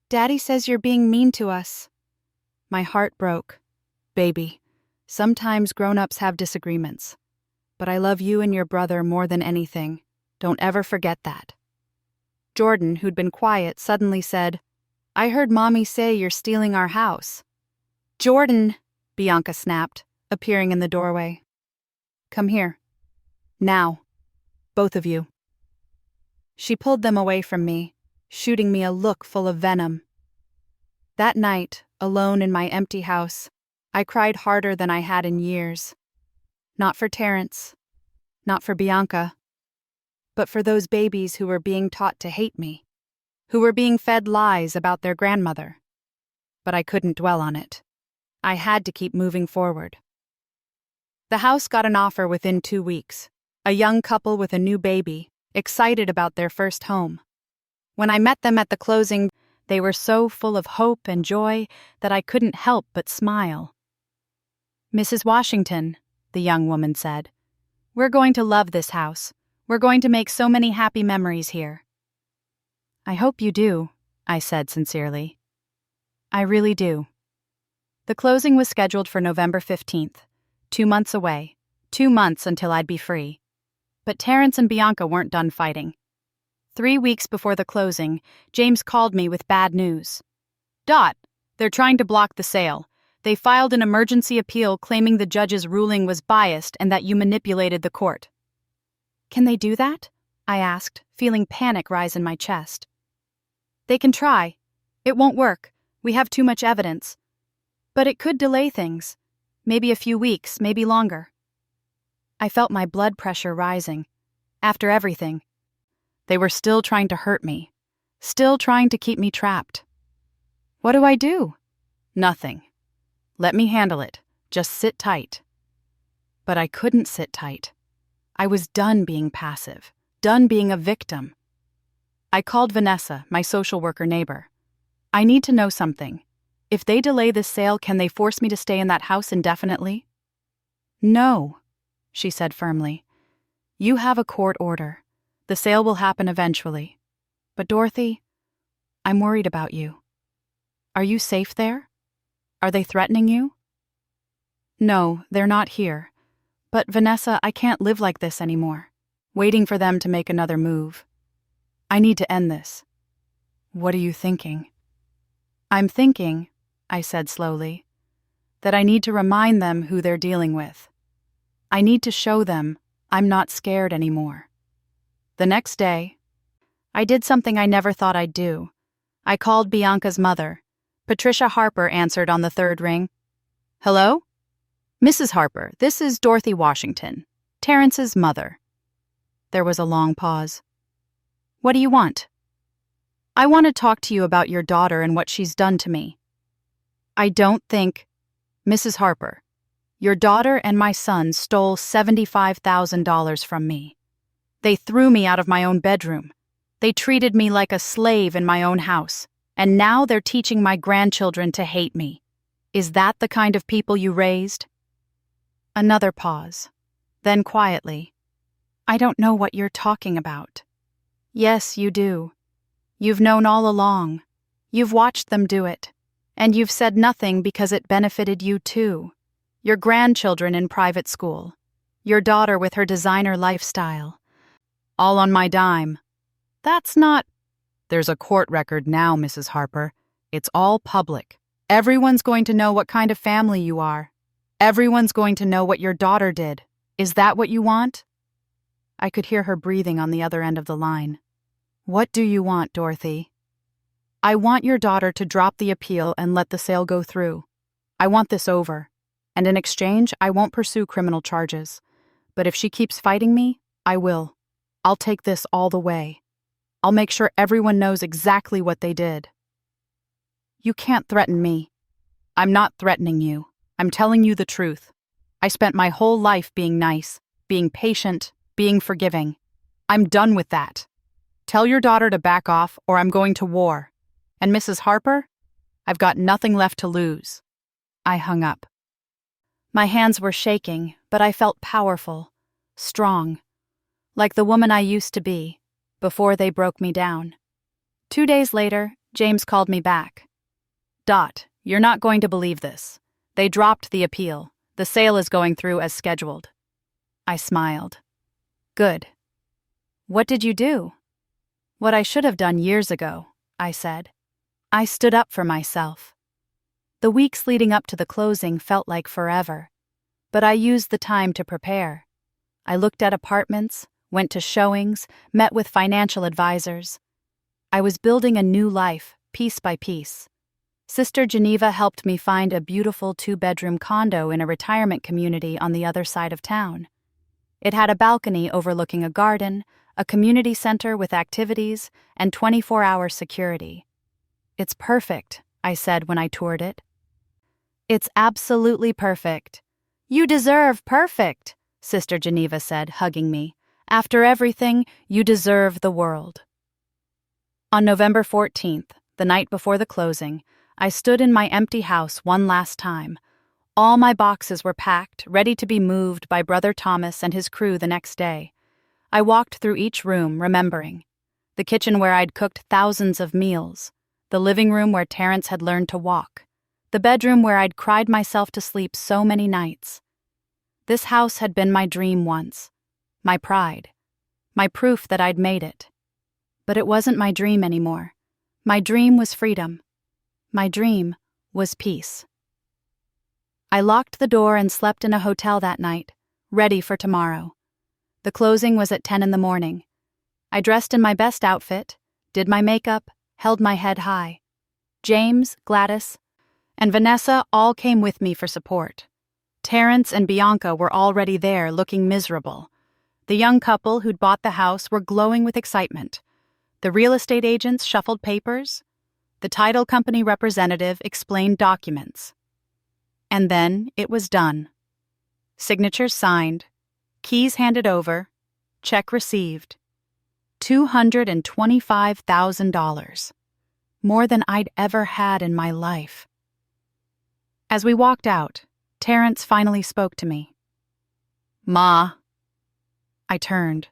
Daddy says you're being mean to us. My heart broke. Baby, sometimes grown-ups have disagreements. But I love you and your brother more than anything. Don't ever forget that. Jordan, who'd been quiet, suddenly said, I heard Mommy say you're stealing our house. Jordan, Bianca snapped, appearing in the doorway. Come here. Now. Both of you. She pulled them away from me, shooting me a look full of venom. That night, alone in my empty house, I cried harder than I had in years. Not for Terrence, not for Bianca, but for those babies who were being taught to hate me, who were being fed lies about their grandmother. But I couldn't dwell on it. I had to keep moving forward. The house got an offer within 2 weeks, a young couple with a new baby, excited about their first home. When I met them at the closing, they were so full of hope and joy that I couldn't help but smile. Mrs. Washington, the young woman said, we're going to love this house. We're going to make so many happy memories here. I hope you do, I said sincerely. I really do. The closing was scheduled for November 15th, 2 months away, 2 months until I'd be free. But Terrence and Bianca weren't done fighting. 3 weeks before the closing, James called me with bad news. Dot, they're trying to block the sale. They filed an emergency appeal claiming the judge's ruling was biased and that you manipulated the court. Can they do that? I asked, feeling panic rise in my chest. They can try. It won't work. We have too much evidence. But it could delay things. Maybe a few weeks, maybe longer. I felt my blood pressure rising. After everything, they were still trying to hurt me, still trying to keep me trapped. What do I do? Nothing. Let me handle it. Just sit tight. But I couldn't sit tight. I was done being passive, done being a victim. I called Vanessa, my social worker neighbor. I need to know something. If they delay this sale, can they force me to stay in that house indefinitely? No, she said firmly. You have a court order. The sale will happen eventually. But Dorothy, I'm worried about you. Are you safe there? Are they threatening you? No, they're not here. But Vanessa, I can't live like this anymore, waiting for them to make another move. I need to end this. What are you thinking? I'm thinking, I said slowly, that I need to remind them who they're dealing with. I need to show them I'm not scared anymore. The next day, I did something I never thought I'd do. I called Bianca's mother. Patricia Harper answered on the third ring. Hello? Mrs. Harper, this is Dorothy Washington, Terrence's mother. There was a long pause. What do you want? I want to talk to you about your daughter and what she's done to me. I don't think... Mrs. Harper, your daughter and my son stole $75,000 from me. They threw me out of my own bedroom. They treated me like a slave in my own house, and now they're teaching my grandchildren to hate me. Is that the kind of people you raised? Another pause. Then quietly, I don't know what you're talking about. Yes, you do. You've known all along. You've watched them do it. And you've said nothing because it benefited you too. Your grandchildren in private school. Your daughter with her designer lifestyle. All on my dime. That's not... There's a court record now, Mrs. Harper. It's all public. Everyone's going to know what kind of family you are. Everyone's going to know what your daughter did. Is that what you want? I could hear her breathing on the other end of the line. What do you want, Dorothy? I want your daughter to drop the appeal and let the sale go through. I want this over. And in exchange, I won't pursue criminal charges. But if she keeps fighting me, I will. I'll take this all the way. I'll make sure everyone knows exactly what they did. You can't threaten me. I'm not threatening you. I'm telling you the truth. I spent my whole life being nice, being patient, being forgiving. I'm done with that. Tell your daughter to back off or I'm going to war. And Mrs. Harper, I've got nothing left to lose. I hung up. My hands were shaking, but I felt powerful, strong, like the woman I used to be, before they broke me down. 2 days later, James called me back. Dot, you're not going to believe this. They dropped the appeal. The sale is going through as scheduled. I smiled. Good. What did you do? What I should have done years ago, I said. I stood up for myself. The weeks leading up to the closing felt like forever, but I used the time to prepare. I looked at apartments, went to showings, met with financial advisors. I was building a new life, piece by piece. Sister Geneva helped me find a beautiful 2-bedroom condo in a retirement community on the other side of town. It had a balcony overlooking a garden, a community center with activities, and 24-hour security. It's perfect, I said when I toured it. It's absolutely perfect. You deserve perfect, Sister Geneva said, hugging me. After everything, you deserve the world. On November 14th, the night before the closing, I stood in my empty house one last time. All my boxes were packed, ready to be moved by Brother Thomas and his crew the next day. I walked through each room, remembering. The kitchen where I'd cooked thousands of meals. The living room where Terrence had learned to walk. The bedroom where I'd cried myself to sleep so many nights. This house had been my dream once. My pride. My proof that I'd made it. But it wasn't my dream anymore. My dream was freedom. My dream was peace. I locked the door and slept in a hotel that night, ready for tomorrow. The closing was at 10 in the morning. I dressed in my best outfit, did my makeup, held my head high. James, Gladys, and Vanessa all came with me for support. Terrence and Bianca were already there, looking miserable. The young couple who'd bought the house were glowing with excitement. The real estate agents shuffled papers. The title company representative explained documents. And then it was done. Signatures signed, keys handed over, check received. $225,000. More than I'd ever had in my life. As we walked out, Terrence finally spoke to me. "Ma." I turned.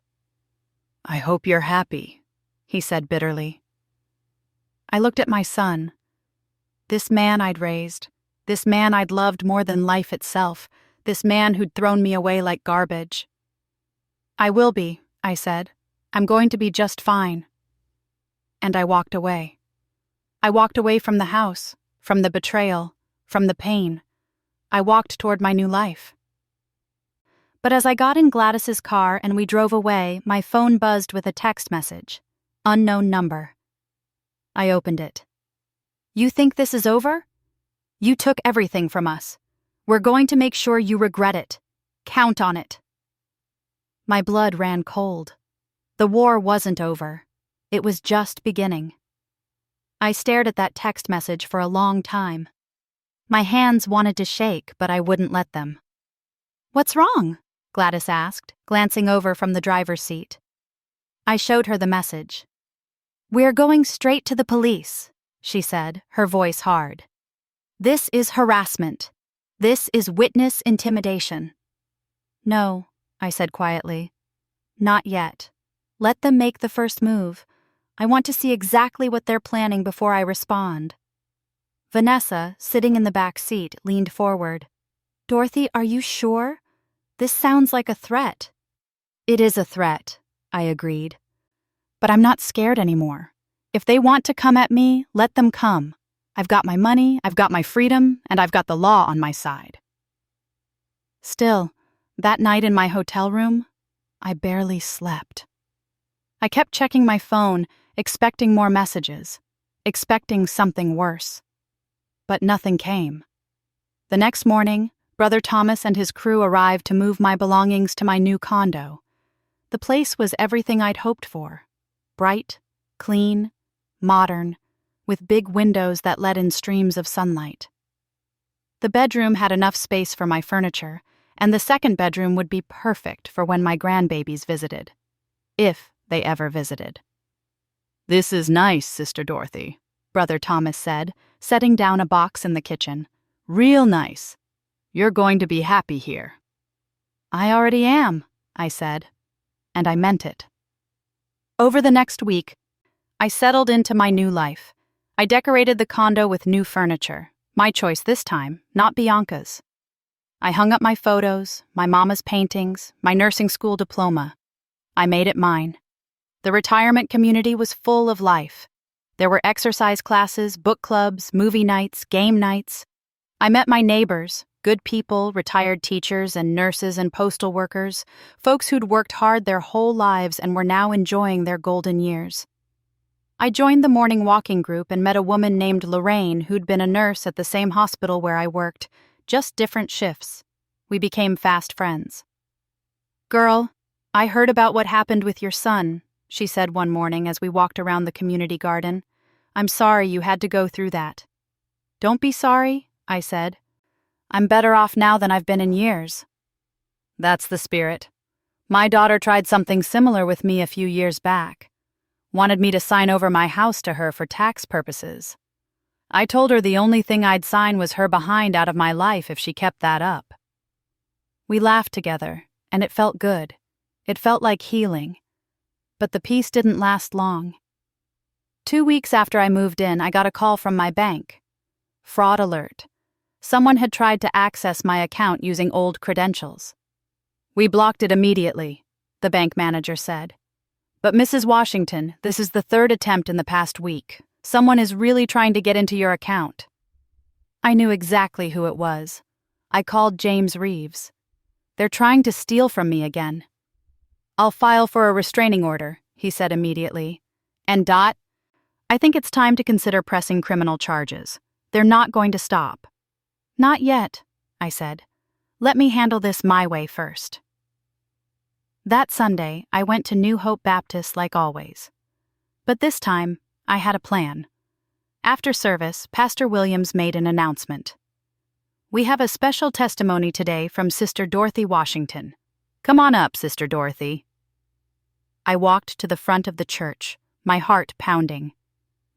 "I hope you're happy," he said bitterly. I looked at my son. This man I'd raised, this man I'd loved more than life itself, this man who'd thrown me away like garbage. "I will be," I said. "I'm going to be just fine." And I walked away. I walked away from the house, from the betrayal, from the pain. I walked toward my new life. But as I got in Gladys's car and we drove away, my phone buzzed with a text message. Unknown number. I opened it. "You think this is over? You took everything from us. We're going to make sure you regret it. Count on it." My blood ran cold. The war wasn't over. It was just beginning. I stared at that text message for a long time. My hands wanted to shake, but I wouldn't let them. "What's wrong?" Gladys asked, glancing over from the driver's seat. I showed her the message. "We're going straight to the police," she said, her voice hard. "This is harassment. This is witness intimidation." "No," I said quietly. "Not yet. Let them make the first move. I want to see exactly what they're planning before I respond." Vanessa, sitting in the back seat, leaned forward. "Dorothy, are you sure? This sounds like a threat." "It is a threat," I agreed. "But I'm not scared anymore. If they want to come at me, let them come. I've got my money, I've got my freedom, and I've got the law on my side." Still, that night in my hotel room, I barely slept. I kept checking my phone, expecting more messages, expecting something worse. But nothing came. The next morning, Brother Thomas and his crew arrived to move my belongings to my new condo. The place was everything I'd hoped for. Bright, clean, modern, with big windows that let in streams of sunlight. The bedroom had enough space for my furniture, and the second bedroom would be perfect for when my grandbabies visited. If they ever visited. "This is nice, Sister Dorothy," Brother Thomas said, setting down a box in the kitchen. "Real nice. You're going to be happy here." "I already am," I said, and I meant it. Over the next week, I settled into my new life. I decorated the condo with new furniture, my choice this time, not Bianca's. I hung up my photos, my mama's paintings, my nursing school diploma. I made it mine. The retirement community was full of life. There were exercise classes, book clubs, movie nights, game nights. I met my neighbors, good people, retired teachers and nurses and postal workers, folks who'd worked hard their whole lives and were now enjoying their golden years. I joined the morning walking group and met a woman named Lorraine who'd been a nurse at the same hospital where I worked, just different shifts. We became fast friends. "Girl, I heard about what happened with your son," she said one morning as we walked around the community garden. "I'm sorry you had to go through that." "Don't be sorry," I said. "I'm better off now than I've been in years." "That's the spirit. My daughter tried something similar with me a few years back. Wanted me to sign over my house to her for tax purposes. I told her the only thing I'd sign was her behind out of my life if she kept that up." We laughed together, and it felt good. It felt like healing. But the peace didn't last long. 2 weeks after I moved in, I got a call from my bank. Fraud alert. Someone had tried to access my account using old credentials. "We blocked it immediately," the bank manager said. "But Mrs. Washington, this is the third attempt in the past week. Someone is really trying to get into your account." I knew exactly who it was. I called James Reeves. "They're trying to steal from me again." "I'll file for a restraining order," he said immediately. "And Dot, I think it's time to consider pressing criminal charges. They're not going to stop. Not yet, I said. Let me handle this my way first. That Sunday, I went to New Hope Baptist like always. But this time, I had a plan. After service, Pastor Williams made an announcement. We have a special testimony today from Sister Dorothy Washington. Come on up, Sister Dorothy. I walked to the front of the church, my heart pounding.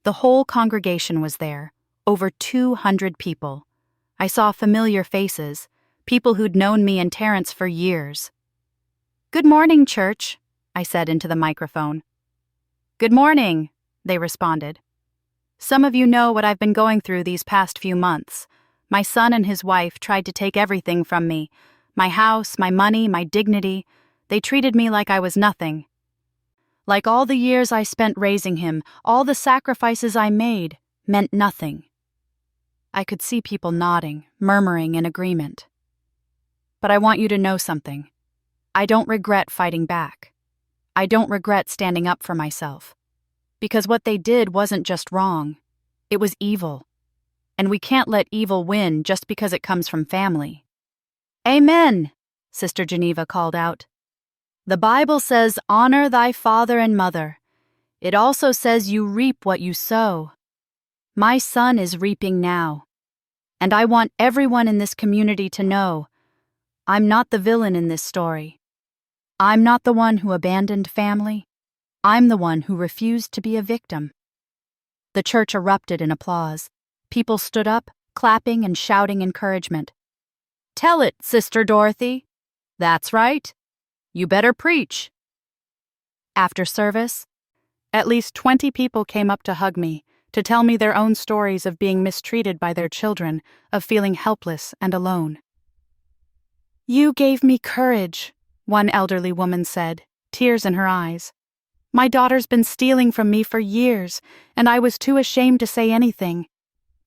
The whole congregation was there, over 200 people. I saw familiar faces, people who'd known me and Terrence for years. Good morning, church, I said into the microphone. Good morning, they responded. Some of you know what I've been going through these past few months. My son and his wife tried to take everything from me. My house, my money, my dignity. They treated me like I was nothing. Like all the years I spent raising him, all the sacrifices I made, meant nothing. I could see people nodding, murmuring in agreement. But I want you to know something. I don't regret fighting back. I don't regret standing up for myself. Because what they did wasn't just wrong. It was evil. And we can't let evil win just because it comes from family. Amen, Sister Geneva called out. The Bible says, honor thy father and mother. It also says you reap what you sow. My son is reaping now. And I want everyone in this community to know, I'm not the villain in this story. I'm not the one who abandoned family. I'm the one who refused to be a victim. The church erupted in applause. People stood up, clapping and shouting encouragement. Tell it, Sister Dorothy. That's right. You better preach. After service, at least 20 people came up to hug me, to tell me their own stories of being mistreated by their children, of feeling helpless and alone. You gave me courage, one elderly woman said, tears in her eyes. My daughter's been stealing from me for years, and I was too ashamed to say anything.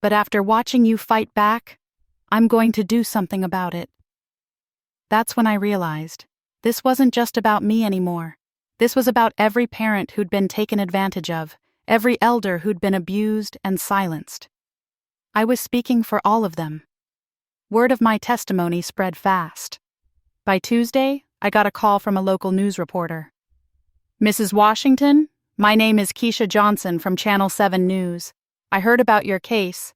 But after watching you fight back, I'm going to do something about it. That's when I realized this wasn't just about me anymore. This was about every parent who'd been taken advantage of, every elder who'd been abused and silenced. I was speaking for all of them. Word of my testimony spread fast. By Tuesday, I got a call from a local news reporter. Mrs. Washington, my name is Keisha Johnson from Channel 7 News. I heard about your case,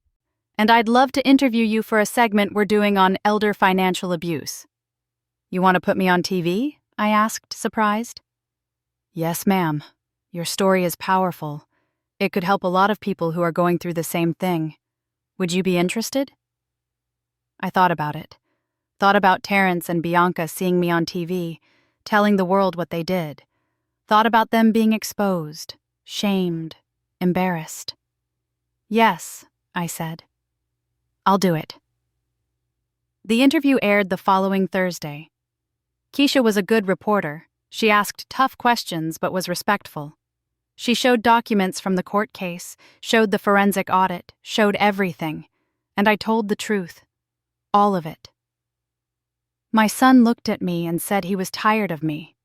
and I'd love to interview you for a segment we're doing on elder financial abuse. You want to put me on TV? I asked, surprised. Yes, ma'am. Your story is powerful. It could help a lot of people who are going through the same thing. Would you be interested? I thought about it. Thought about Terrence and Bianca seeing me on TV, telling the world what they did. Thought about them being exposed, shamed, embarrassed. Yes, I said. I'll do it. The interview aired the following Thursday. Keisha was a good reporter. She asked tough questions but was respectful. She showed documents from the court case, showed the forensic audit, showed everything. And I told the truth. All of it. My son looked at me and said he was tired of me.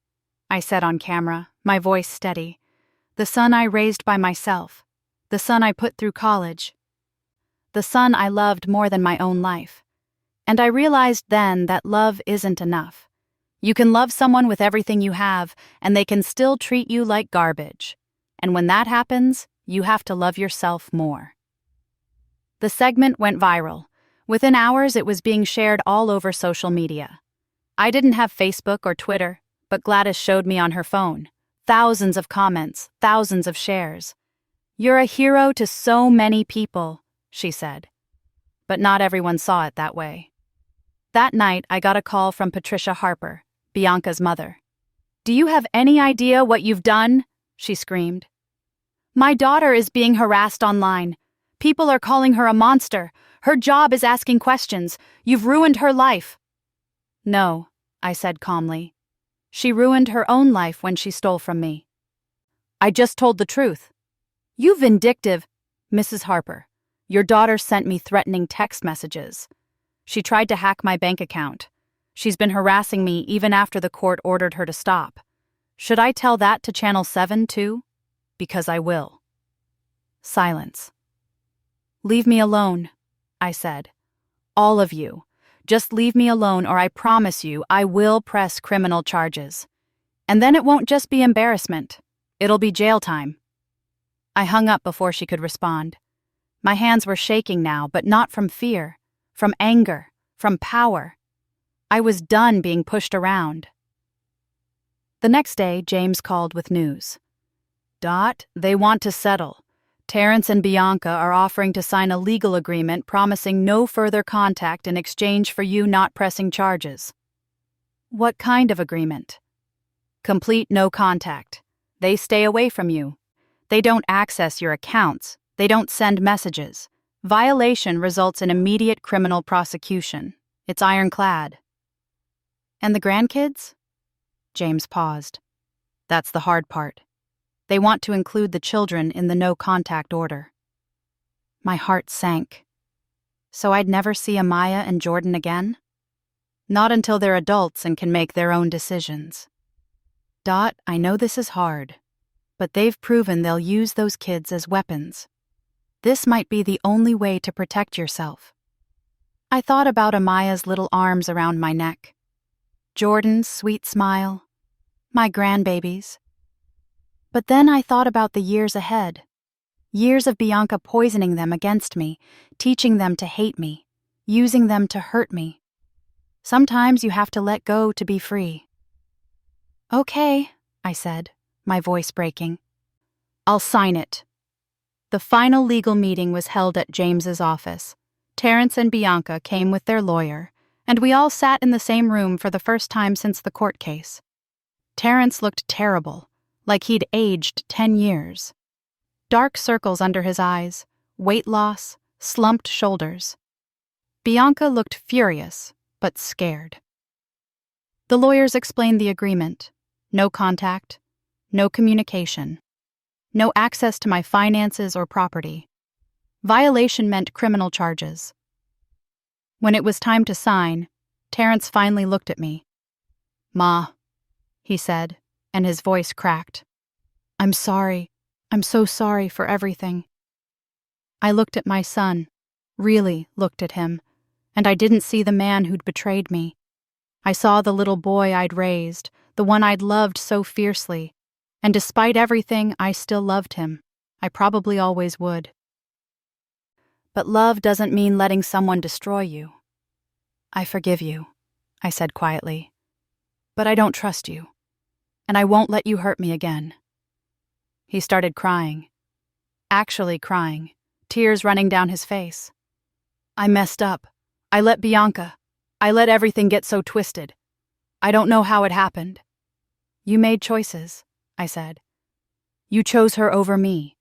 I said on camera, my voice steady. The son I raised by myself. The son I put through college. The son I loved more than my own life. And I realized then that love isn't enough. You can love someone with everything you have, and they can still treat you like garbage. And when that happens, you have to love yourself more. The segment went viral. Within hours, it was being shared all over social media. I didn't have Facebook or Twitter, but Gladys showed me on her phone. Thousands of comments, thousands of shares. You're a hero to so many people, she said. But not everyone saw it that way. That night, I got a call from Patricia Harper, Bianca's mother. Do you have any idea what you've done? She screamed. My daughter is being harassed online. People are calling her a monster. Her job is asking questions. You've ruined her life. No, I said calmly. She ruined her own life when she stole from me. I just told the truth. You vindictive, Mrs. Harper. Your daughter sent me threatening text messages. She tried to hack my bank account. She's been harassing me even after the court ordered her to stop. Should I tell that to Channel 7 too? Because I will. Silence. Leave me alone, I said. All of you. Just leave me alone or I promise you I will press criminal charges. And then it won't just be embarrassment. It'll be jail time. I hung up before she could respond. My hands were shaking now, but not from fear, from anger, from power. I was done being pushed around. The next day, James called with news. Dot, they want to settle. Terrence and Bianca are offering to sign a legal agreement promising no further contact in exchange for you not pressing charges. What kind of agreement? Complete no contact. They stay away from you. They don't access your accounts. They don't send messages. Violation results in immediate criminal prosecution. It's ironclad. And the grandkids? James paused. That's the hard part. They want to include the children in the no-contact order. My heart sank. So I'd never see Amaya and Jordan again? Not until they're adults and can make their own decisions. Dot, I know this is hard, but they've proven they'll use those kids as weapons. This might be the only way to protect yourself. I thought about Amaya's little arms around my neck. Jordan's sweet smile. My grandbabies. But then I thought about the years ahead. Years of Bianca poisoning them against me, teaching them to hate me, using them to hurt me. Sometimes you have to let go to be free. Okay, I said, my voice breaking. I'll sign it. The final legal meeting was held at James's office. Terrence and Bianca came with their lawyer, and we all sat in the same room for the first time since the court case. Terrence looked terrible, like he'd aged 10 years. Dark circles under his eyes, weight loss, slumped shoulders. Bianca looked furious, but scared. The lawyers explained the agreement. No contact, no communication, no access to my finances or property. Violation meant criminal charges. When it was time to sign, Terrence finally looked at me. Ma, he said, and his voice cracked. I'm sorry. I'm so sorry for everything. I looked at my son, really looked at him, and I didn't see the man who'd betrayed me. I saw the little boy I'd raised, the one I'd loved so fiercely, and despite everything, I still loved him. I probably always would. But love doesn't mean letting someone destroy you. I forgive you, I said quietly, but I don't trust you, and I won't let you hurt me again. He started crying, actually crying, tears running down his face. I messed up. I let everything get so twisted. I don't know how it happened. You made choices, I said. You chose her over me.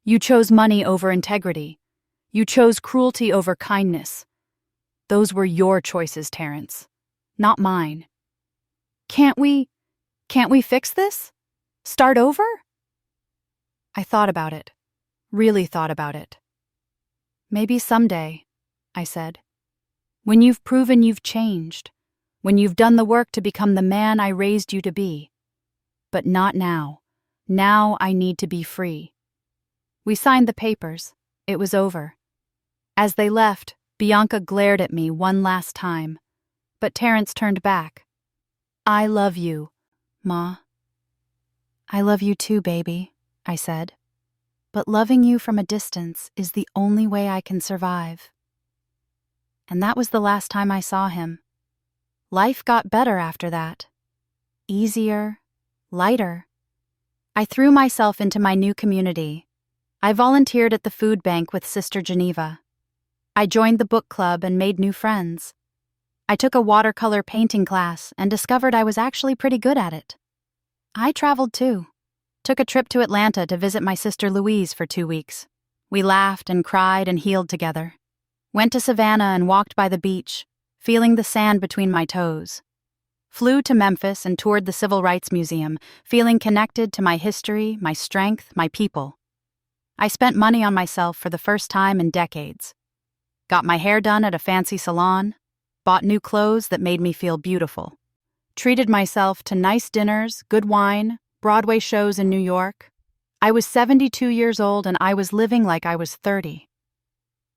You chose money over integrity. You chose cruelty over kindness. Those were your choices, Terrence, not mine. Can't we fix this? Start over? I thought about it, really thought about it. Maybe someday, I said. When you've proven you've changed, when you've done the work to become the man I raised you to be. But not now. Now I need to be free. We signed the papers. It was over. As they left, Bianca glared at me one last time, but Terrence turned back. I love you, Ma. I love you too, baby, I said. But loving you from a distance is the only way I can survive. And that was the last time I saw him. Life got better after that. Easier, lighter. I threw myself into my new community. I volunteered at the food bank with Sister Geneva. I joined the book club and made new friends. I took a watercolor painting class and discovered I was actually pretty good at it. I traveled too. Took a trip to Atlanta to visit my sister Louise for 2 weeks. We laughed and cried and healed together. Went to Savannah and walked by the beach, feeling the sand between my toes. Flew to Memphis and toured the Civil Rights Museum, feeling connected to my history, my strength, my people. I spent money on myself for the first time in decades. Got my hair done at a fancy salon, bought new clothes that made me feel beautiful. Treated myself to nice dinners, good wine, Broadway shows in New York. I was 72 years old and I was living like I was 30.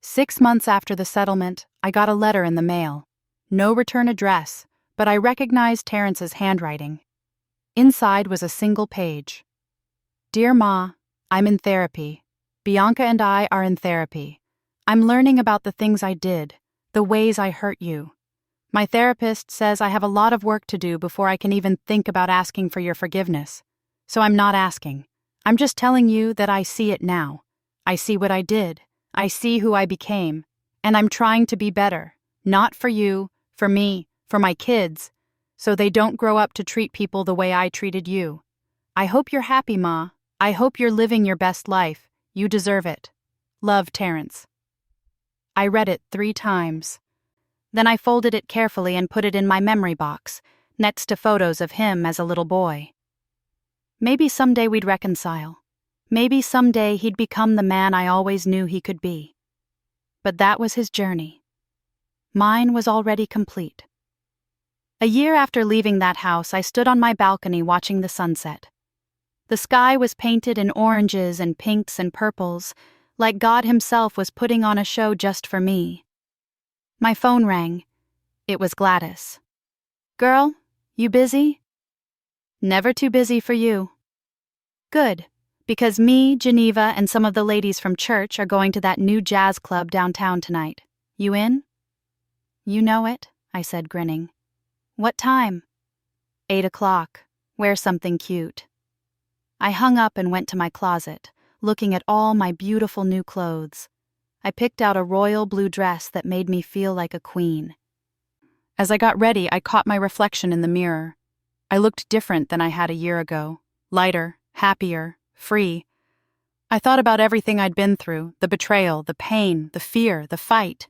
6 months after the settlement, I got a letter in the mail. No return address, but I recognized Terrence's handwriting. Inside was a single page. Dear Ma, I'm in therapy. Bianca and I are in therapy. I'm learning about the things I did, the ways I hurt you. My therapist says I have a lot of work to do before I can even think about asking for your forgiveness. So I'm not asking. I'm just telling you that I see it now. I see what I did. I see who I became. And I'm trying to be better. Not for you, for me, for my kids, so they don't grow up to treat people the way I treated you. I hope you're happy, Ma. I hope you're living your best life. You deserve it. Love, Terrence. I read it 3 times. Then I folded it carefully and put it in my memory box, next to photos of him as a little boy. Maybe someday we'd reconcile. Maybe someday he'd become the man I always knew he could be. But that was his journey. Mine was already complete. A year after leaving that house, I stood on my balcony watching the sunset. The sky was painted in oranges and pinks and purples, like God himself was putting on a show just for me. My phone rang. It was Gladys. Girl, you busy? Never too busy for you. Good, because me, Geneva, and some of the ladies from church are going to that new jazz club downtown tonight. You in? You know it, I said, grinning. What time? 8 o'clock. Wear something cute. I hung up and went to my closet, looking at all my beautiful new clothes. I picked out a royal blue dress that made me feel like a queen. As I got ready, I caught my reflection in the mirror. I looked different than I had a year ago. Lighter, happier, free. I thought about everything I'd been through, the betrayal, the pain, the fear, the fight.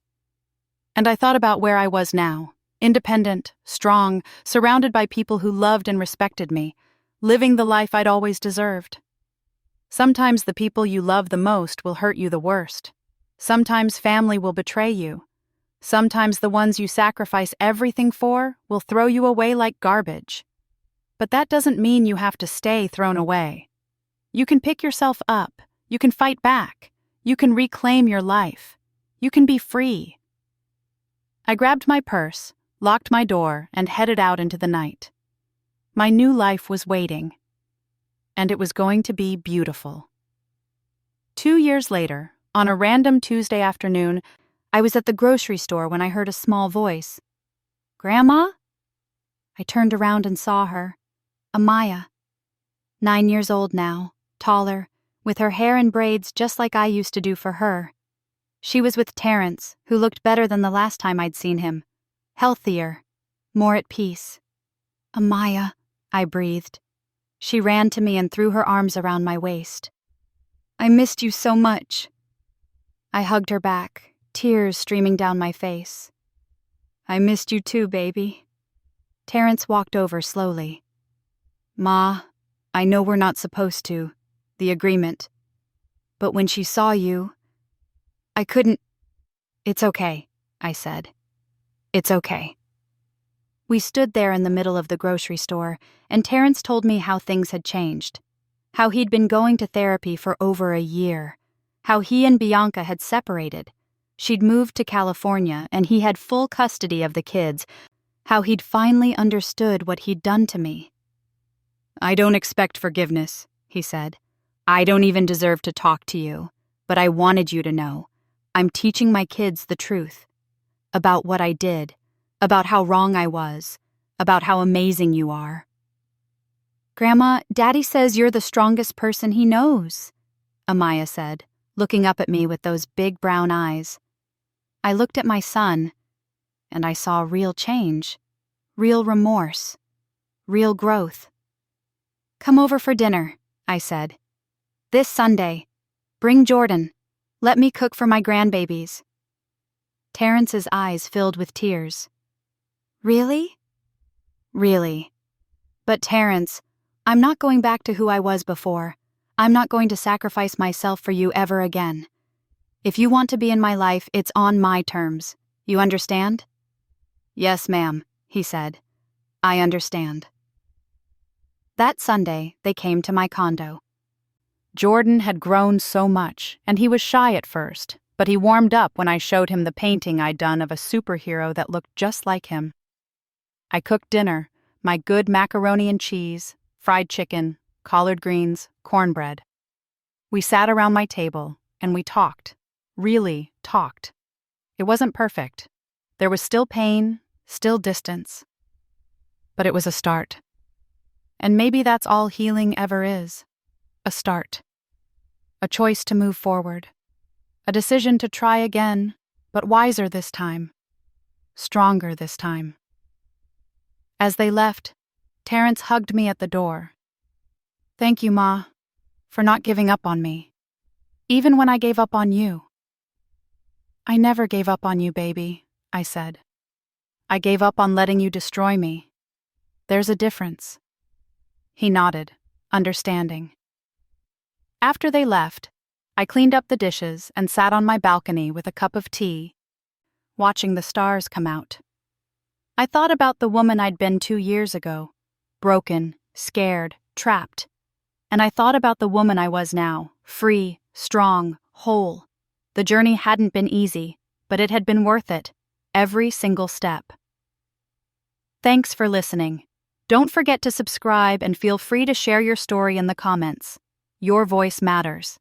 And I thought about where I was now, independent, strong, surrounded by people who loved and respected me, living the life I'd always deserved. Sometimes the people you love the most will hurt you the worst. Sometimes family will betray you. Sometimes the ones you sacrifice everything for will throw you away like garbage. But that doesn't mean you have to stay thrown away. You can pick yourself up. You can fight back. You can reclaim your life. You can be free. I grabbed my purse, locked my door, and headed out into the night. My new life was waiting, and it was going to be beautiful. 2 years later, on a random Tuesday afternoon, I was at the grocery store when I heard a small voice. Grandma? I turned around and saw her. Amaya. 9 years old now, taller, with her hair in braids just like I used to do for her. She was with Terrence, who looked better than the last time I'd seen him. Healthier, more at peace. Amaya, I breathed. She ran to me and threw her arms around my waist. I missed you so much. I hugged her back, tears streaming down my face. I missed you too, baby. Terrence walked over slowly. Ma, I know we're not supposed to, the agreement. But when she saw you, I couldn't. It's okay, I said. It's okay. We stood there in the middle of the grocery store, and Terrence told me how things had changed. How he'd been going to therapy for over a year. How he and Bianca had separated. She'd moved to California, and he had full custody of the kids. How he'd finally understood what he'd done to me. I don't expect forgiveness, he said. I don't even deserve to talk to you, but I wanted you to know. I'm teaching my kids the truth. About what I did. About how wrong I was. About how amazing you are. Grandma, Daddy says you're the strongest person he knows, Amaya said, looking up at me with those big brown eyes. I looked at my son, and I saw real change, real remorse, real growth. Come over for dinner, I said. This Sunday. Bring Jordan. Let me cook for my grandbabies. Terrence's eyes filled with tears. Really? Really. But Terrence, I'm not going back to who I was before. I'm not going to sacrifice myself for you ever again. If you want to be in my life, it's on my terms. You understand? Yes, ma'am, he said. I understand. That Sunday, they came to my condo. Jordan had grown so much, and he was shy at first, but he warmed up when I showed him the painting I'd done of a superhero that looked just like him. I cooked dinner, my good macaroni and cheese, fried chicken, collard greens, cornbread. We sat around my table, and we talked. Really talked. It wasn't perfect. There was still pain, still distance. But it was a start. And maybe that's all healing ever is. A start. A choice to move forward. A decision to try again, but wiser this time. Stronger this time. As they left, Terrence hugged me at the door. Thank you, Ma, for not giving up on me. Even when I gave up on you. I never gave up on you, baby, I said. I gave up on letting you destroy me. There's a difference. He nodded, understanding. After they left, I cleaned up the dishes and sat on my balcony with a cup of tea, watching the stars come out. I thought about the woman I'd been 2 years ago, broken, scared, trapped. And I thought about the woman I was now, free, strong, whole. The journey hadn't been easy, but it had been worth it, every single step. Thanks for listening. Don't forget to subscribe and feel free to share your story in the comments. Your voice matters.